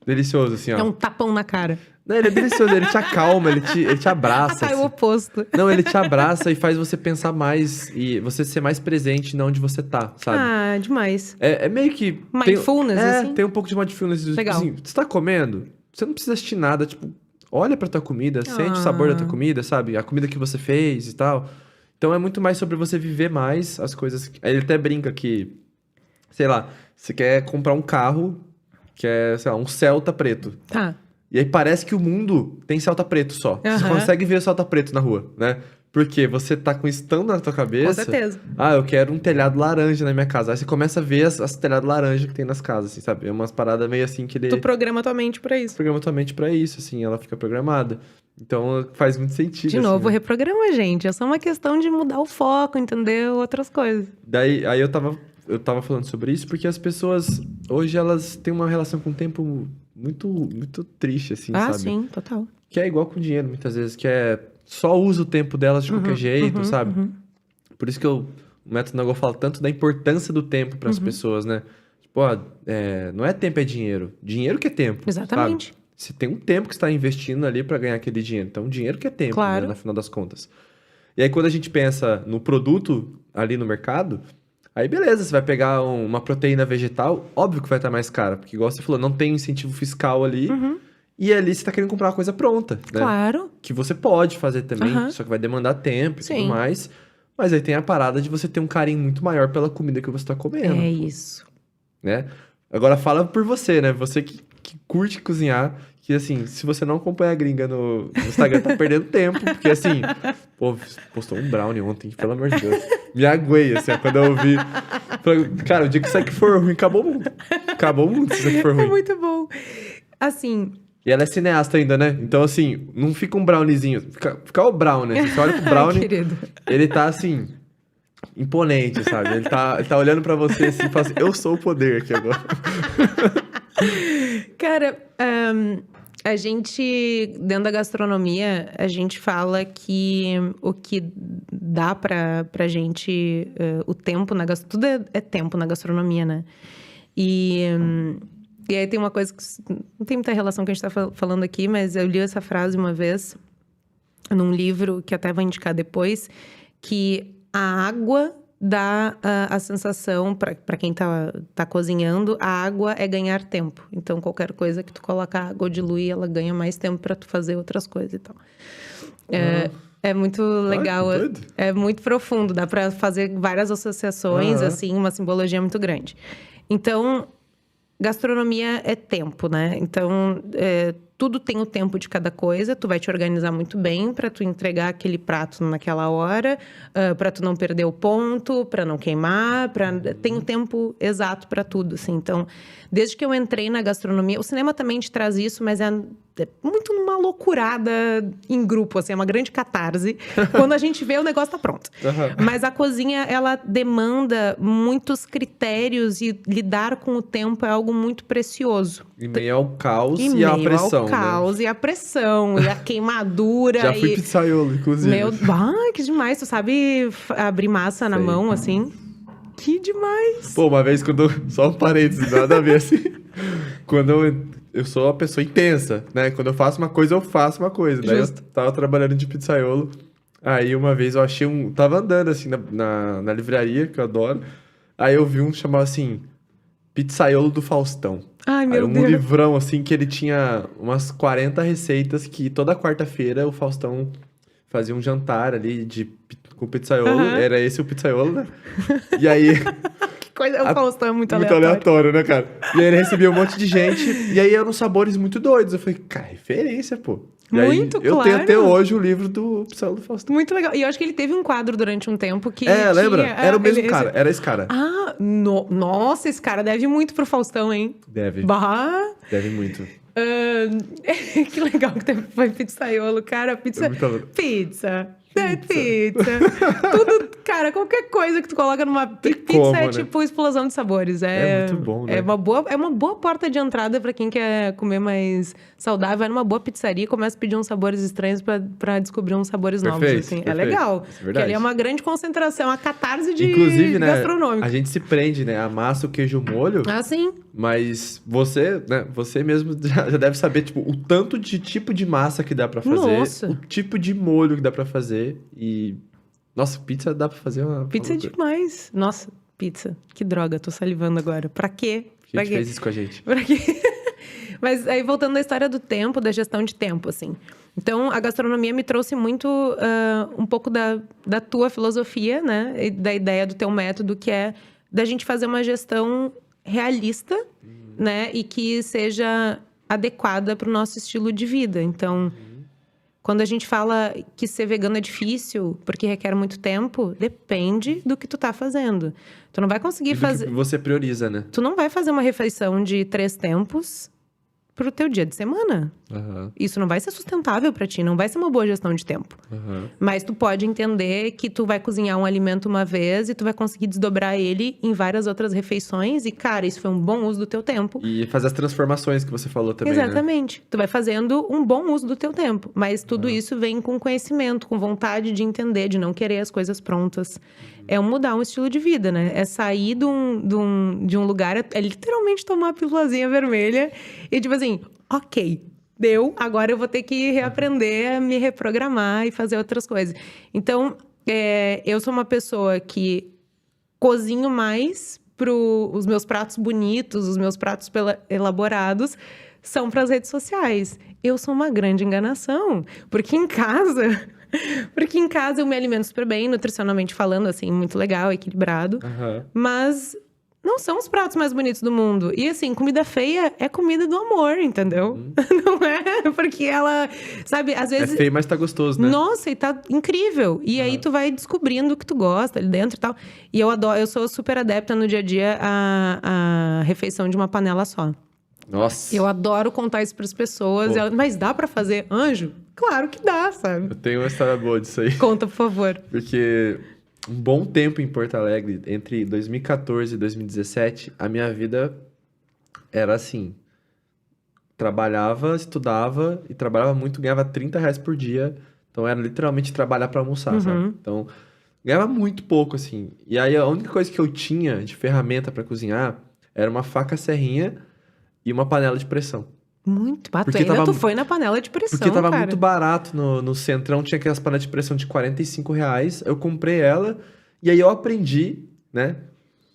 delicioso, assim, ó. É um tapão na cara. Não, ele é delicioso, ele te acalma, ele te abraça. É o assim. oposto. Não, ele te abraça e faz você pensar mais e você ser mais presente onde você tá, sabe? Ah, demais. É meio que... Mindfulness, assim? Tem um pouco de mindfulness. Tipo Legal. assim, você tá comendo, você não precisa assistir nada, tipo, olha pra tua comida, sente o sabor da tua comida, sabe? A comida que você fez e tal. Então é muito mais sobre você viver mais as coisas. Aí ele até brinca que, sei lá, você quer comprar um carro que é, sei lá, um Celta preto. Tá. E aí parece que o mundo tem Celta preto só. Você Aham. consegue ver Celta preto na rua, né? Porque você tá com isso tão na tua cabeça. Com certeza. Ah, eu quero um telhado laranja na minha casa. Aí você começa a ver as telhados laranja que tem nas casas, assim, sabe? É umas paradas meio assim que ele Tu programa tua mente pra isso. programa tua mente pra isso, assim, ela fica programada. Então faz muito sentido. De assim, novo, né? reprograma, gente. É só uma questão de mudar o foco, entender outras coisas. Daí, aí eu tava falando sobre isso porque as pessoas, hoje, elas têm uma relação com o tempo muito, muito triste, assim, Ah, sabe? sim, total. Que é igual com dinheiro, muitas vezes, que é só usa o tempo delas de qualquer jeito, sabe? Por isso que o método Nagô fala tanto da importância do tempo para as pessoas, né? Tipo, ó, não é tempo, é dinheiro. Dinheiro que é tempo. Exatamente. Sabe? Você tem um tempo que você está investindo ali para ganhar aquele dinheiro. Então, dinheiro que é tempo, Claro. né, no final das contas. E aí, quando a gente pensa no produto ali no mercado, aí beleza, você vai pegar uma proteína vegetal, óbvio que vai estar mais cara, porque igual você falou, não tem incentivo fiscal ali. E ali você tá querendo comprar uma coisa pronta, né? Claro. Que você pode fazer também, Aham. só que vai demandar tempo e Sim. tudo mais. Mas aí tem a parada de você ter um carinho muito maior pela comida que você tá comendo, É isso. né? Agora fala por você, né? Você que curte cozinhar, que assim, se você não acompanha a gringa no Instagram, tá perdendo tempo, porque assim, pô, postou um brownie ontem, pelo amor de Deus. Me aguei, assim, ó, quando eu vi. Falei, cara, o dia que isso aqui for ruim, acabou o mundo. Acabou o mundo se isso aqui for É ruim. muito bom. Assim, E ela é cineasta ainda, né? Então, assim, não fica um browniezinho. Fica o brown, né? Você olha pro ai, brownie, querido. ele tá, assim, imponente, sabe? Ele tá olhando pra você assim e fala assim, eu sou o poder aqui agora. Cara, a gente, dentro da gastronomia, a gente fala que o que dá pra gente, o tempo na gastronomia, tudo é tempo na gastronomia, né? E aí tem uma coisa que não tem muita relação com o que a gente tá falando aqui, mas eu li essa frase uma vez num livro que até vou indicar depois, que a água dá a sensação, para quem tá cozinhando, a água é ganhar tempo. Então, qualquer coisa que tu coloca água ou dilui, ela ganha mais tempo para tu fazer outras coisas e tal. É muito legal, que doido. é muito profundo, dá para fazer várias associações, Aham. assim, uma simbologia muito grande. Então, gastronomia é tempo, né? Então, tudo tem o tempo de cada coisa. Tu vai te organizar muito bem para tu entregar aquele prato naquela hora, para tu não perder o ponto, para não queimar, tem o tempo exato para tudo, assim. Então, desde que eu entrei na gastronomia, o cinema também te traz isso, mas é muito uma loucurada em grupo, assim, é uma grande catarse. Quando a gente vê, o negócio tá pronto. Aham. Mas a cozinha, ela demanda muitos critérios e lidar com o tempo é algo muito precioso. Em meio ao caos Em e à meio pressão, ao caos e a pressão e a queimadura. né? Já fui e... pizzaiolo, inclusive. Que demais. Tu sabe abrir massa na Sei. mão, assim? Que demais. Pô, uma vez quando... Só um parênteses, nada a ver, assim. Quando eu sou uma pessoa intensa, né? Quando eu faço uma coisa, eu faço uma coisa. Daí eu Justo. tava trabalhando de pizzaiolo. Aí uma vez eu achei Tava andando, assim, na livraria, que eu adoro. Aí eu vi um chamado assim... Pizzaiolo do Faustão. Ai, Aí meu um Deus. livrão, assim, que ele tinha umas 40 receitas que toda quarta-feira o Faustão fazia um jantar ali com pizzaiolo. Aham. Era esse o pizzaiolo, né? E aí... Que coisa, o Faustão é muito Muito aleatório. aleatório, né, cara? E aí ele recebia um monte de gente. E aí eram sabores muito doidos. Eu falei, cara, referência, pô. E aí, Muito eu tenho claro. até hoje o livro do Pizzaiolo do Faustão. Muito legal. E eu acho que ele teve um quadro durante um tempo que Lembra? tinha- Era o mesmo ele- cara. Era esse cara. Ah, nossa, esse cara deve muito pro Faustão, hein? Deve. Bah! Deve muito. Que legal que foi pizzaiolo, cara. Pizza. É muito louco. Pizza. Pizza. Tudo, cara, qualquer coisa que tu coloca numa pizza como, é né? tipo explosão de sabores. É muito bom, né? É uma boa porta de entrada pra quem quer comer mais saudável. Vai numa boa pizzaria e começa a pedir uns sabores estranhos pra descobrir uns sabores novos. Perfeito, Assim. É perfeito. legal. Isso é Porque verdade. ali é uma grande concentração, uma catarse de Inclusive, né, gastronômico. a gente se prende, né? Amassa o queijo molho. Ah, sim. Mas você, né? Você mesmo já deve saber, tipo, o tanto de tipo de massa que dá pra fazer. Nossa. O tipo de molho que dá pra fazer. E... Nossa, pizza dá pra fazer uma... Pizza é demais. Nossa, pizza. Que droga, tô salivando agora. Pra quê? A gente fez isso com a gente. Pra quê? Mas aí, voltando à história do tempo, da gestão de tempo, assim. Então, a gastronomia me trouxe muito um pouco da tua filosofia, né? E da ideia do teu método, que é da gente fazer uma gestão realista, né? E que seja adequada para o nosso estilo de vida. Então, quando a gente fala que ser vegano é difícil, porque requer muito tempo, depende do que tu tá fazendo. Tu não vai conseguir E do fazer... que você prioriza, né? Tu não vai fazer uma refeição de 3 tempos pro teu dia de semana. Aham, Isso não vai ser sustentável pra ti, não vai ser uma boa gestão de tempo. aham. Mas tu pode entender que tu vai cozinhar um alimento uma vez e tu vai conseguir desdobrar ele em várias outras refeições. E, cara, isso foi um bom uso do teu tempo. E fazer as transformações que você falou também, né? Exatamente. Tu vai fazendo um bom uso do teu tempo. Mas tudo isso vem com conhecimento, com vontade de entender, de não querer as coisas prontas. É mudar um estilo de vida, né? É sair de um lugar... É literalmente tomar a pílulazinha vermelha e, tipo assim, ok, deu. Agora eu vou ter que reaprender a me reprogramar e fazer outras coisas. Então, eu sou uma pessoa que cozinho mais os meus pratos bonitos, os meus pratos elaborados, são para as redes sociais. Eu sou uma grande enganação, porque em casa eu me alimento super bem, nutricionalmente falando, assim, muito legal, equilibrado. Aham. Mas não são os pratos mais bonitos do mundo. E assim, comida feia é comida do amor, entendeu? Não é porque ela, sabe, às É vezes... feio, mas tá gostoso, né? Nossa, e tá incrível. E aí tu vai descobrindo o que tu gosta ali dentro e tal. E eu adoro, eu sou super adepta no dia a dia a refeição de uma panela só. Nossa. Eu adoro contar isso pras pessoas. Pô. Mas dá pra fazer anjo? Claro que dá, sabe? Eu tenho uma história boa disso aí. Conta, por favor. Porque um bom tempo em Porto Alegre, entre 2014 e 2017, a minha vida era assim. Trabalhava, estudava e trabalhava muito, ganhava R$ 30 por dia. Então era literalmente trabalhar pra almoçar, sabe? Então ganhava muito pouco, assim. E aí a única coisa que eu tinha de ferramenta pra cozinhar era uma faca serrinha e uma panela de pressão. Muito. Ah, tu Porque ainda tava- tu foi na panela de pressão, Porque tava cara. muito barato no Centrão, tinha aquelas panelas de pressão de R$ 45. Eu comprei ela e aí eu aprendi, né?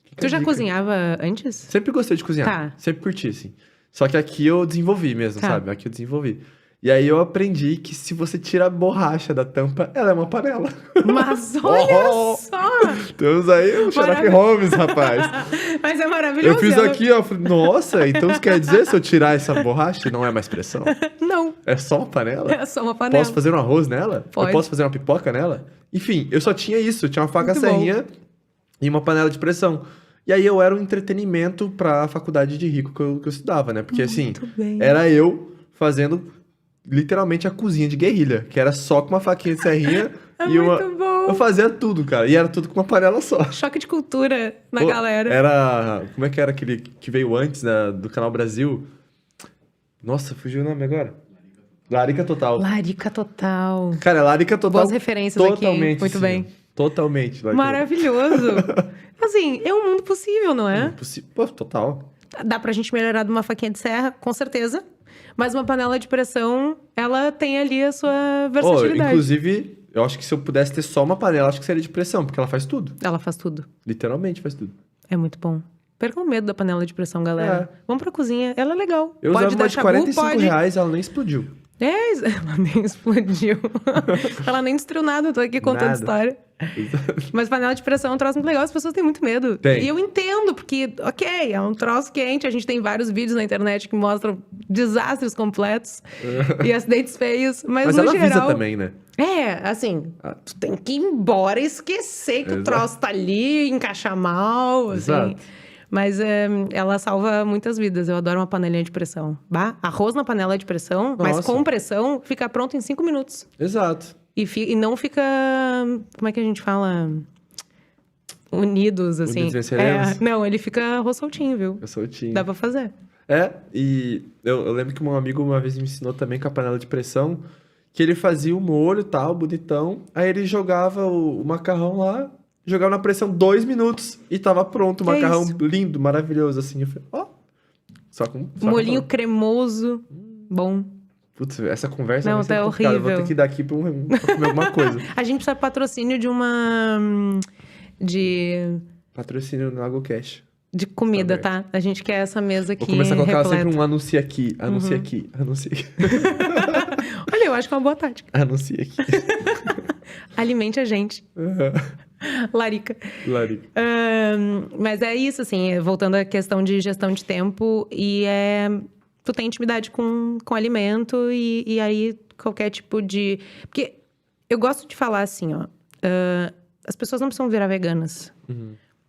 Fica Tu a já dica. cozinhava antes? Sempre gostei de cozinhar. Tá. Sempre curti, assim. Só que aqui eu desenvolvi mesmo, Tá. sabe? Aqui eu desenvolvi. E aí eu aprendi que se você tira a borracha da tampa, ela é uma panela. Mas olha Oh! só! Temos aí o Sherlock Maravilha. Holmes, rapaz. Mas é maravilhoso. Eu fiz ela- aqui, ó. Falei, nossa, então isso quer dizer se eu tirar essa borracha, não é mais pressão? Não, É só uma panela? é só uma panela. Posso fazer um arroz nela? Pode. Eu posso fazer uma pipoca nela? Enfim, eu só tinha isso. Eu tinha uma faca Muito bom. serrinha e uma panela de pressão. E aí eu era um entretenimento pra faculdade de rico que eu estudava, né? Porque assim, Muito bem. era eu fazendo literalmente a cozinha de guerrilha, que era só com uma faquinha de serrinha É e uma... muito bom. Eu fazia tudo, cara. E era tudo com uma panela só. Choque de cultura na Pô, galera. Era... Como é que era aquele que veio antes do Canal Brasil? Nossa, fugiu o nome agora. Larica Total. Larica total. Cara, Larica Total. Boas referências aqui, totalmente, muito assim, bem. ó. Totalmente. Larica Maravilhoso. Assim, é um mundo possível, não é? Pô, total. Dá pra gente melhorar de uma faquinha de serra, com certeza. Mas uma panela de pressão, ela tem ali a sua Ô, versatilidade. inclusive, eu acho que se eu pudesse ter só uma panela, acho que seria de pressão, porque ela faz tudo. Ela faz tudo. Literalmente faz tudo. É muito bom. Percam o medo da panela de pressão, galera. Vamos pra cozinha. Ela é legal. Eu pode usava dar uma de chabu, pode. R$ 45, ela nem explodiu. Ela nem explodiu. Ela nem destruiu nada, eu tô aqui contando Nada. história. Mas panela de pressão é um troço muito legal, as pessoas têm muito medo. Tem. E eu entendo, porque, ok, é um troço quente, a gente tem vários vídeos na internet que mostram desastres completos e acidentes feios, mas Mas no ela avisa geral... também, né? É, assim, tu tem que ir embora e esquecer que o Exato. troço tá ali, encaixar mal, assim. Exato. Mas ela salva muitas vidas. Eu adoro uma panelinha de pressão. Bah, arroz na panela de pressão, mas Nossa. com pressão, fica pronto em 5 minutos. Exato. E não fica... Como é que a gente fala? Unidos, assim. Unidos venceremos? Não, ele fica arroz soltinho, viu? Eu soltinho. Dá pra fazer. É, e eu lembro que um amigo uma vez me ensinou também com a panela de pressão, que ele fazia o molho e tal, bonitão, aí ele jogava o macarrão lá, jogava na pressão 2 minutos e tava pronto o É macarrão isso. lindo, maravilhoso, assim. Eu falei, ó, Só Molhinho com... cremoso. Bom. Putz, essa conversa Não, vai ser tá complicada. Eu vou horrível. ter que ir daqui pra comer alguma coisa. A gente precisa de patrocínio de uma... Patrocínio no AgoCash. De comida, Tá tá? A gente quer essa mesa aqui Vou começar a colocar repleta. sempre um anúncio aqui, anúncio aqui, anúncio aqui. Olha, eu acho que é uma boa tática. Anúncio aqui. Alimente a gente. Larica. Larica. Mas é isso, assim, voltando à questão de gestão de tempo. Tu tem intimidade com alimento e aí qualquer tipo de... Porque eu gosto de falar assim, ó. As pessoas não precisam virar veganas.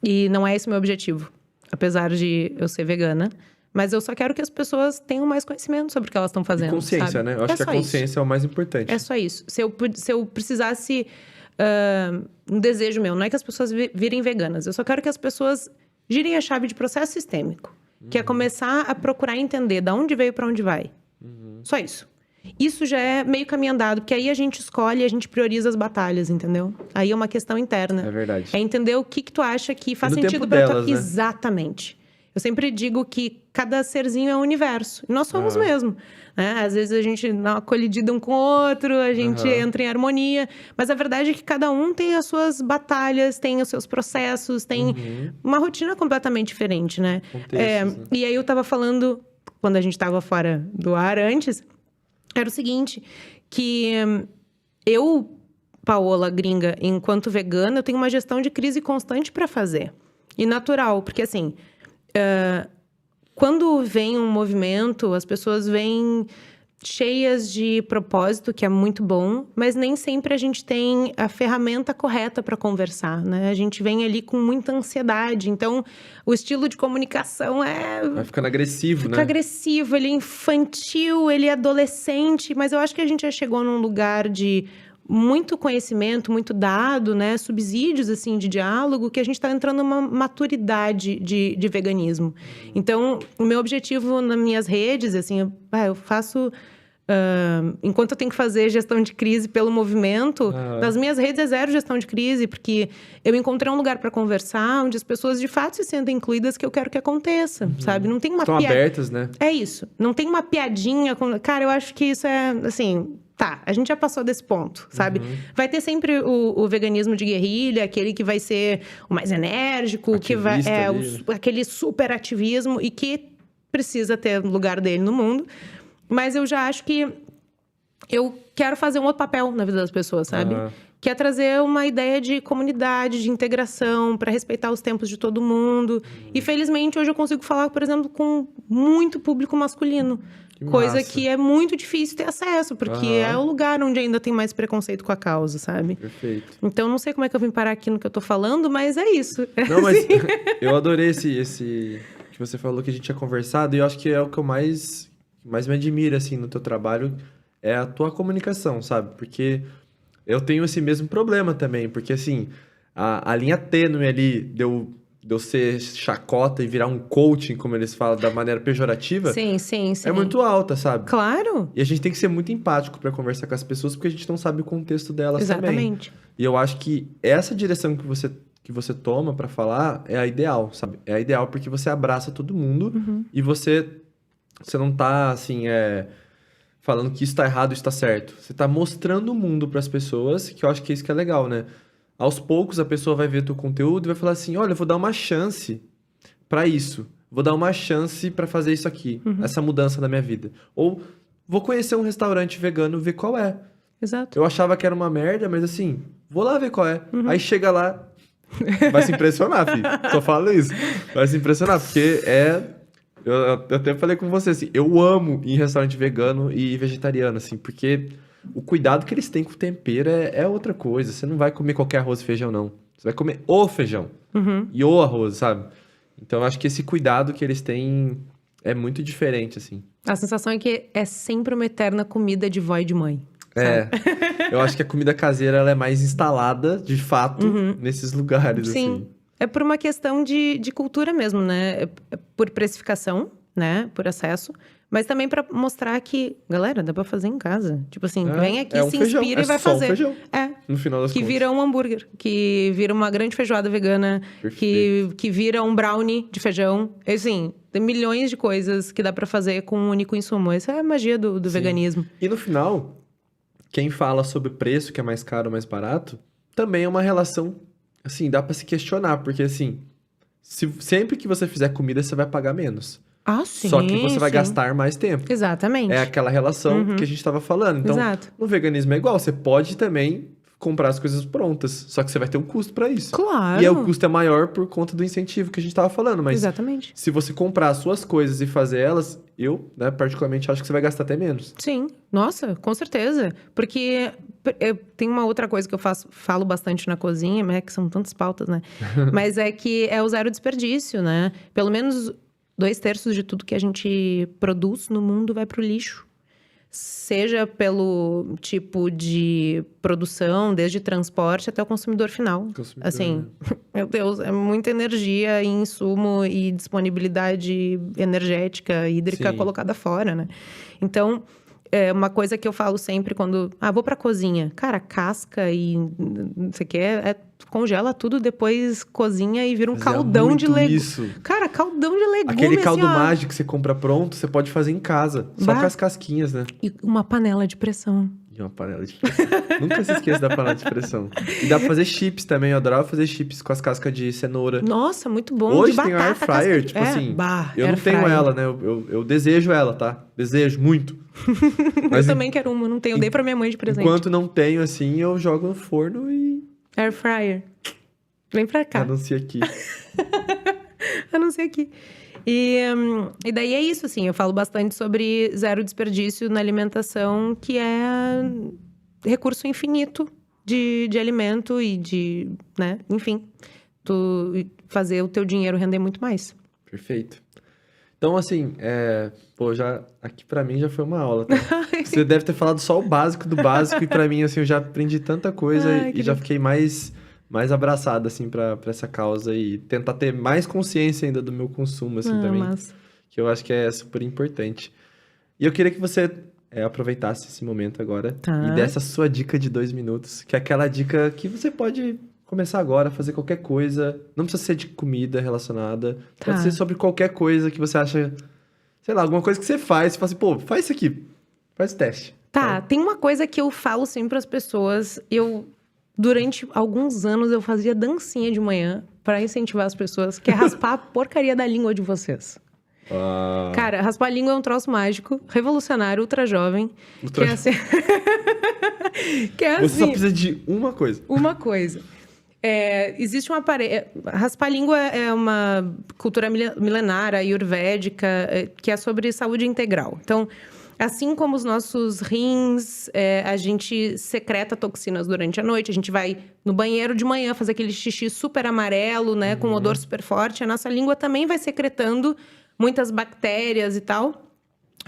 E não é esse o meu objetivo. Apesar de eu ser vegana. Mas eu só quero que as pessoas tenham mais conhecimento sobre o que elas estão fazendo. E consciência, sabe? né? Eu acho que a consciência é o mais importante. É só isso. Se eu precisasse... um desejo meu, não é que as pessoas virem veganas. Eu só quero que as pessoas girem a chave de processo sistêmico. Que é começar a procurar entender de onde veio para onde vai. Só isso. Isso já é meio caminho andado, porque aí a gente escolhe e a gente prioriza as batalhas, entendeu? Aí é uma questão interna. É verdade. É entender o que tu acha que faz no sentido tempo pra delas, tua... né? Exatamente. Eu sempre digo que cada serzinho é um universo. E nós somos mesmo. Né? Às vezes a gente dá uma colidida um com o outro, a gente entra em harmonia. Mas a verdade é que cada um tem as suas batalhas, tem os seus processos, tem uma rotina completamente diferente, né? Contextos, né? E aí eu tava falando, quando a gente tava fora do ar antes, era o seguinte, que eu, Paola, gringa, enquanto vegana, eu tenho uma gestão de crise constante para fazer. E natural, porque assim... quando vem um movimento, as pessoas vêm cheias de propósito, que é muito bom, mas nem sempre a gente tem a ferramenta correta para conversar, né? A gente vem ali com muita ansiedade, então o estilo de comunicação Vai ficando agressivo, fica né? agressivo, ele é infantil, ele é adolescente, mas eu acho que a gente já chegou num lugar de muito conhecimento, muito dado, né? Subsídios, assim, de diálogo, que a gente está entrando numa maturidade de veganismo. Então, o meu objetivo nas minhas redes, assim, eu faço... enquanto eu tenho que fazer gestão de crise pelo movimento, nas minhas redes é zero gestão de crise, porque eu encontrei um lugar para conversar, onde as pessoas, de fato, se sentem incluídas, que eu quero que aconteça, sabe? Não tem uma Estão abertas, né? É isso. Não tem uma piadinha com... Cara, eu acho que isso é, assim... Tá, a gente já passou desse ponto, sabe? Vai ter sempre o veganismo de guerrilha, aquele que vai ser o mais enérgico, Ativista que vai... ali, né? aquele super ativismo e que precisa ter o lugar dele no mundo. Mas eu já acho que eu quero fazer um outro papel na vida das pessoas, sabe? Que é trazer uma ideia de comunidade, de integração, para respeitar os tempos de todo mundo. E, felizmente, hoje eu consigo falar, por exemplo, com muito público masculino. Coisa massa. que é muito difícil ter acesso, porque é o lugar onde ainda tem mais preconceito com a causa, sabe? Perfeito. Então, não sei como é que eu vim parar aqui no que eu tô falando, mas é isso. Não, mas eu adorei esse que você falou que a gente tinha conversado, e eu acho que é o que eu mais me admira, assim, no teu trabalho, é a tua comunicação, sabe? Porque eu tenho esse mesmo problema também, porque, assim, a linha tênue ali de eu ser chacota e virar um coaching, como eles falam, da maneira pejorativa, Sim. é muito alta, sabe? Claro. E a gente tem que ser muito empático para conversar com as pessoas, porque a gente não sabe o contexto delas também. Exatamente. E eu acho que essa direção que você toma para falar é a ideal, sabe? É a ideal porque você abraça todo mundo e você não tá, assim, falando que isso tá errado, isso tá certo. Você tá mostrando o mundo para as pessoas, que eu acho que é isso que é legal, né? Aos poucos a pessoa vai ver teu conteúdo e vai falar assim, olha, eu vou dar uma chance para isso. Vou dar uma chance para fazer isso aqui, essa mudança na minha vida. Ou vou conhecer um restaurante vegano, ver qual é. Exato. Eu achava que era uma merda, mas assim, vou lá ver qual é. Aí chega lá, vai se impressionar, filho. Só falo isso. Vai se impressionar, porque eu até falei com você, assim, eu amo ir em restaurante vegano e vegetariano, assim, porque o cuidado que eles têm com o tempero é outra coisa. Você não vai comer qualquer arroz e feijão, não. Você vai comer o feijão e o arroz, sabe? Então, eu acho que esse cuidado que eles têm é muito diferente, assim. A sensação é que é sempre uma eterna comida de vó e de mãe. Eu acho que a comida caseira ela é mais instalada, de fato, nesses lugares, Sim. assim. É por uma questão de cultura mesmo, né? É por precificação, né, por acesso. Mas também pra mostrar que, galera, dá pra fazer em casa. Tipo assim, vem aqui, se feijão, inspira e vai só um fazer. feijão, É. no final das Que contas. vira um hambúrguer, que vira uma grande feijoada vegana, que vira um brownie de feijão. Assim, tem milhões de coisas que dá pra fazer com um único insumo. Essa é a magia do Sim. veganismo. E no final, quem fala sobre preço, que é mais caro ou mais barato, também é uma relação, assim, dá pra se questionar. Porque, assim, sempre que você fizer comida, você vai pagar menos. Ah, sim, Só que você vai sim. gastar mais tempo. Exatamente. É aquela relação que a gente tava falando. Então, Exato. no veganismo é igual. Você pode também comprar as coisas prontas. Só que você vai ter um custo pra isso. Claro. E aí o custo é maior por conta do incentivo que a gente tava falando. Mas Exatamente. se você comprar as suas coisas e fazer elas, eu, né, particularmente, acho que você vai gastar até menos. Sim, nossa, com certeza. Porque tem uma outra coisa que eu falo bastante na cozinha, né? Que são tantas pautas, né? Mas é que é o zero desperdício, né? Pelo menos 2/3 de tudo que a gente produz no mundo vai pro lixo. Seja pelo tipo de produção, desde transporte até o consumidor final. Assim, meu Deus, é muita energia e insumo e disponibilidade energética, hídrica Sim. colocada fora, né? Então, é uma coisa que eu falo sempre quando... vou pra cozinha. Cara, casca e não sei o que, congela tudo, depois cozinha e vira um Fazia caldão de muito legumes. isso. Cara, caldão de legumes. Aquele caldo assim, ó. mágico que você compra pronto, você pode fazer em casa. Só Bah. com as casquinhas, né? E uma panela de pressão. E uma panela de pressão. Nunca se esqueça da panela de pressão. E dá pra fazer chips também. Eu adorava fazer chips com as cascas de cenoura. Nossa, muito bom. Hoje de tem a batata, air fryer, casca de- tipo assim, eu não air tenho fryer. ela, né? Eu desejo ela, tá? Desejo muito. Eu Mas também quero uma, não tenho. Eu dei pra minha mãe de presente. enquanto não tenho, assim, eu jogo no forno e Air fryer. Vem pra cá. anuncio aqui. A não ser aqui. E daí é isso, assim. Eu falo bastante sobre zero desperdício na alimentação, que é recurso infinito de alimento e de, né? Enfim, tu fazer o teu dinheiro render muito mais. Perfeito. Então, assim, aqui pra mim já foi uma aula, tá? Você deve ter falado só o básico do básico e pra mim, assim, eu já aprendi tanta coisa Ai, e que já lindo. fiquei mais abraçado, assim, pra essa causa e tentar ter mais consciência ainda do meu consumo, assim, também, Mas... que eu acho que é super importante. E eu queria que você aproveitasse esse momento agora Tá. e desse a sua dica de 2 minutos, que é aquela dica que você pode começar agora, fazer qualquer coisa, não precisa ser de comida relacionada, Tá. pode ser sobre qualquer coisa que você acha, sei lá, alguma coisa que você faz, você fala assim, pô, faz isso aqui, faz o teste. Tá, tem uma coisa que eu falo sempre pras pessoas. Durante alguns anos, eu fazia dancinha de manhã pra incentivar as pessoas, que é raspar a porcaria da língua de vocês. Ah, Cara, raspar a língua é um troço mágico, revolucionário, ultra jovem. Ultra- Que é assim... que é você só assim, precisa de uma coisa. uma coisa. Existe um aparelho... Raspar a língua é uma cultura milenar, ayurvédica, que é sobre saúde integral. Então, assim como os nossos rins, a gente secreta toxinas durante a noite, a gente vai no banheiro de manhã fazer aquele xixi super amarelo, né, com odor super forte, a nossa língua também vai secretando muitas bactérias e tal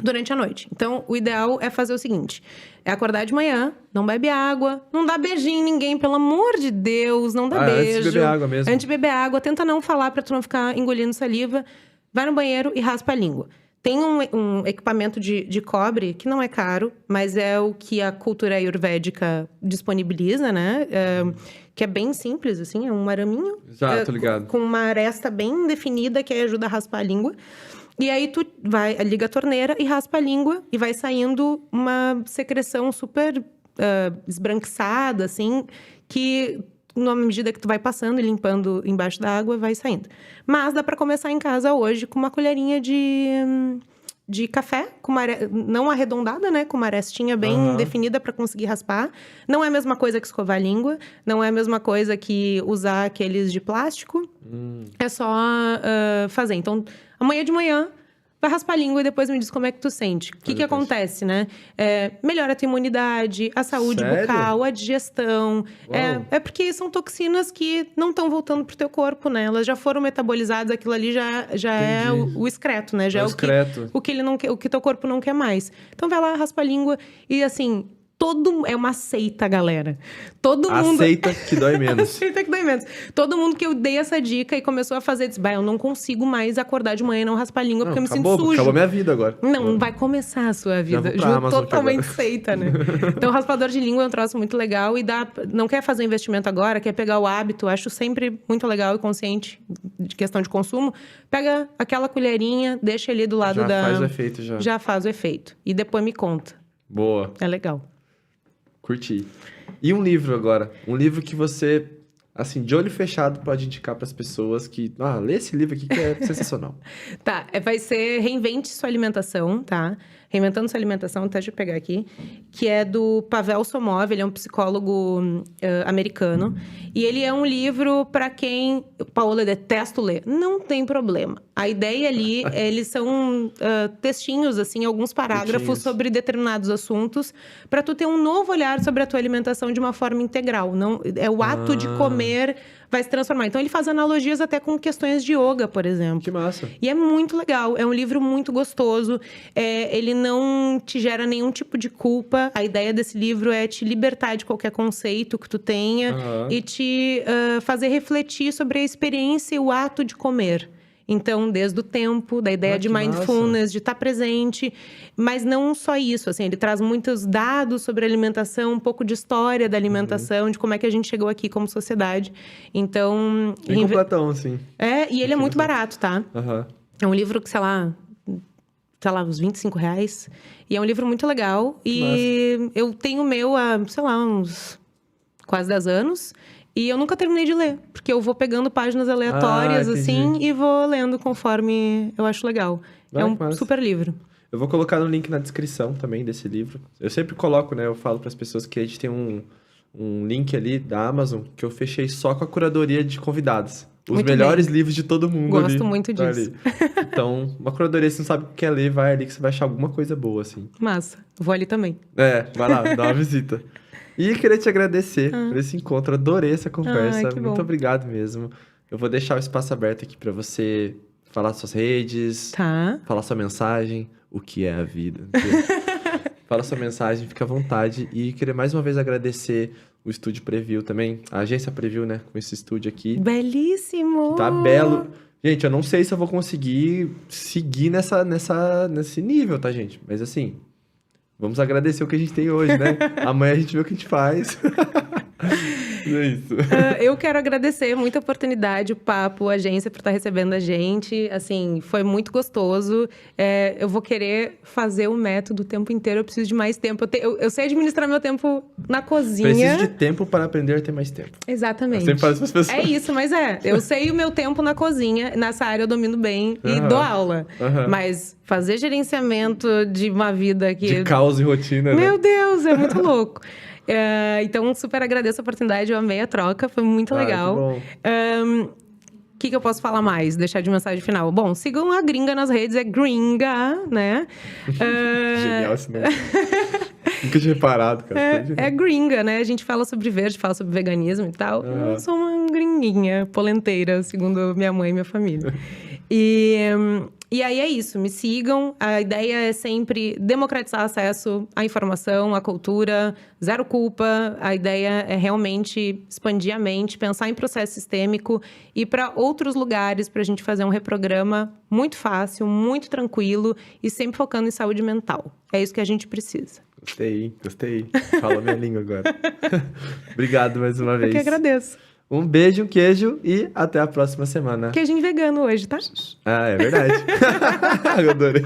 durante a noite. Então, o ideal é fazer o seguinte: é acordar de manhã, não bebe água, não dá beijinho em ninguém, pelo amor de Deus, não dá beijo. Antes de beber água mesmo. Antes de beber água, tenta não falar pra tu não ficar engolindo saliva. Vai no banheiro e raspa a língua. Tem um equipamento de cobre, que não é caro, mas é o que a cultura ayurvédica disponibiliza, né? Que é bem simples, assim, é um araminho. Já, tô ligado. Com uma aresta bem definida, que aí ajuda a raspar a língua. E aí tu liga a torneira e raspa a língua, e vai saindo uma secreção super esbranquiçada, assim, que na medida que tu vai passando e limpando embaixo da água, vai saindo. Mas dá pra começar em casa hoje com uma colherinha de café, com não arredondada, né? Com uma arestinha bem definida pra conseguir raspar. Não é a mesma coisa que escovar a língua, não é a mesma coisa que usar aqueles de plástico. É só fazer. Então, amanhã de manhã, vai raspar a língua e depois me diz como é que tu sente. O que acontece, né? Melhora a tua imunidade, a saúde Sério? bucal, a digestão. Uau. É porque são toxinas que não estão voltando pro teu corpo, né? Elas já foram metabolizadas, aquilo ali já é Entendi. o excreto, né? Já É é o excreto. o que ele não quer, o que teu corpo não quer mais. Então vai lá, raspa a língua e assim, É uma seita, galera. Todo mundo... Aceita que dói menos. Aceita que dói menos. Todo mundo que eu dei essa dica e começou a fazer, disse, eu não consigo mais acordar de manhã e não raspar a língua, porque eu me sinto sujo. Acabou minha vida agora. Não, vai começar a sua vida. Totalmente seita, né? Então, raspador de língua é um troço muito legal e não quer fazer investimento agora, quer pegar o hábito, acho sempre muito legal e consciente de questão de consumo. Pega aquela colherinha, deixa ali do lado Já faz o efeito, já. Já faz o efeito. E depois me conta. Boa. É legal. Curti. E um livro agora. Um livro que você, assim, de olho fechado, pode indicar para as pessoas que... lê esse livro aqui que é sensacional. Tá, vai ser Reinvente Sua Alimentação, tá? Reinventando Sua Alimentação, até deixa eu pegar aqui. Que é do Pavel Somov, ele é um psicólogo americano. E ele é um livro para quem... Paola, eu detesto ler. Não tem problema. A ideia ali, eles são textinhos, assim, alguns parágrafos sobre determinados assuntos, para tu ter um novo olhar sobre a tua alimentação de uma forma integral. Não, é o ato de comer vai se transformar. Então, ele faz analogias até com questões de yoga, por exemplo. Que massa. E é muito legal. É um livro muito gostoso. Ele não te gera nenhum tipo de culpa. A ideia desse livro é te libertar de qualquer conceito que tu tenha e te fazer refletir sobre a experiência e o ato de comer. Então, desde o tempo, da ideia de mindfulness, massa. De estar presente. Mas não só isso, assim, ele traz muitos dados sobre alimentação, um pouco de história da alimentação, de como é que a gente chegou aqui como sociedade. Então... Bem completão, assim. E ele é muito barato, tá? É um livro que, sei lá, uns R$25. E é um livro muito legal. E eu tenho o meu há, sei lá, uns quase 10 anos. E eu nunca terminei de ler, porque eu vou pegando páginas aleatórias, assim, e vou lendo conforme eu acho legal. É um super livro. Eu vou colocar no link na descrição também desse livro. Eu sempre coloco, né? Eu falo para as pessoas que a gente tem um link ali da Amazon que eu fechei só com a curadoria de convidados. Os muito melhores livros de todo mundo. Gosto muito disso. Então, uma curadoria, se não sabe o que quer ler, vai ali que você vai achar alguma coisa boa, assim. Massa. Vou ali também. Vai lá, dá uma visita. E queria te agradecer por esse encontro. Adorei essa conversa. Muito obrigado mesmo. Eu vou deixar o espaço aberto aqui para você falar suas redes, falar sua mensagem, o que é a vida. Fala sua mensagem, fica à vontade. E queria mais uma vez agradecer o Estúdio Preview também, a agência Preview, né? Com esse estúdio aqui. Belíssimo! Tá belo. Gente, eu não sei se eu vou conseguir seguir nesse nível, tá, gente? Mas assim... Vamos agradecer o que a gente tem hoje, né? Amanhã a gente vê o que a gente faz. É isso. Eu quero agradecer muito a oportunidade, o papo, a agência por estar recebendo a gente. Assim, foi muito gostoso. Eu vou querer fazer o método o tempo inteiro. Eu preciso de mais tempo. Eu sei administrar meu tempo na cozinha. Preciso de tempo para aprender a ter mais tempo. Exatamente. Eu sempre falo para as pessoas. É isso, mas eu sei o meu tempo na cozinha. Nessa área eu domino bem e dou aula. Mas fazer gerenciamento de uma vida que... De caos e rotina, Meu Deus, é muito louco. Então, super agradeço a oportunidade, eu amei a troca, foi muito legal. Que bom. O que eu posso falar mais? Deixar de mensagem final. Bom, sigam a Gringa nas redes, é Gringa, né? Genial esse nome. Nunca tinha reparado, cara. É Gringa, né? A gente fala sobre verde, fala sobre veganismo e tal. Eu sou uma gringuinha polenteira, segundo minha mãe e minha família. E aí é isso, me sigam. A ideia é sempre democratizar acesso à informação, à cultura, zero culpa. A ideia é realmente expandir a mente, pensar em processo sistêmico e para outros lugares para a gente fazer um reprograma muito fácil, muito tranquilo e sempre focando em saúde mental. É isso que a gente precisa. Gostei. Fala minha língua agora. Obrigado mais uma vez. Eu que agradeço. Um beijo, um queijo e até a próxima semana. Queijinho vegano hoje, tá? É verdade. Eu adorei.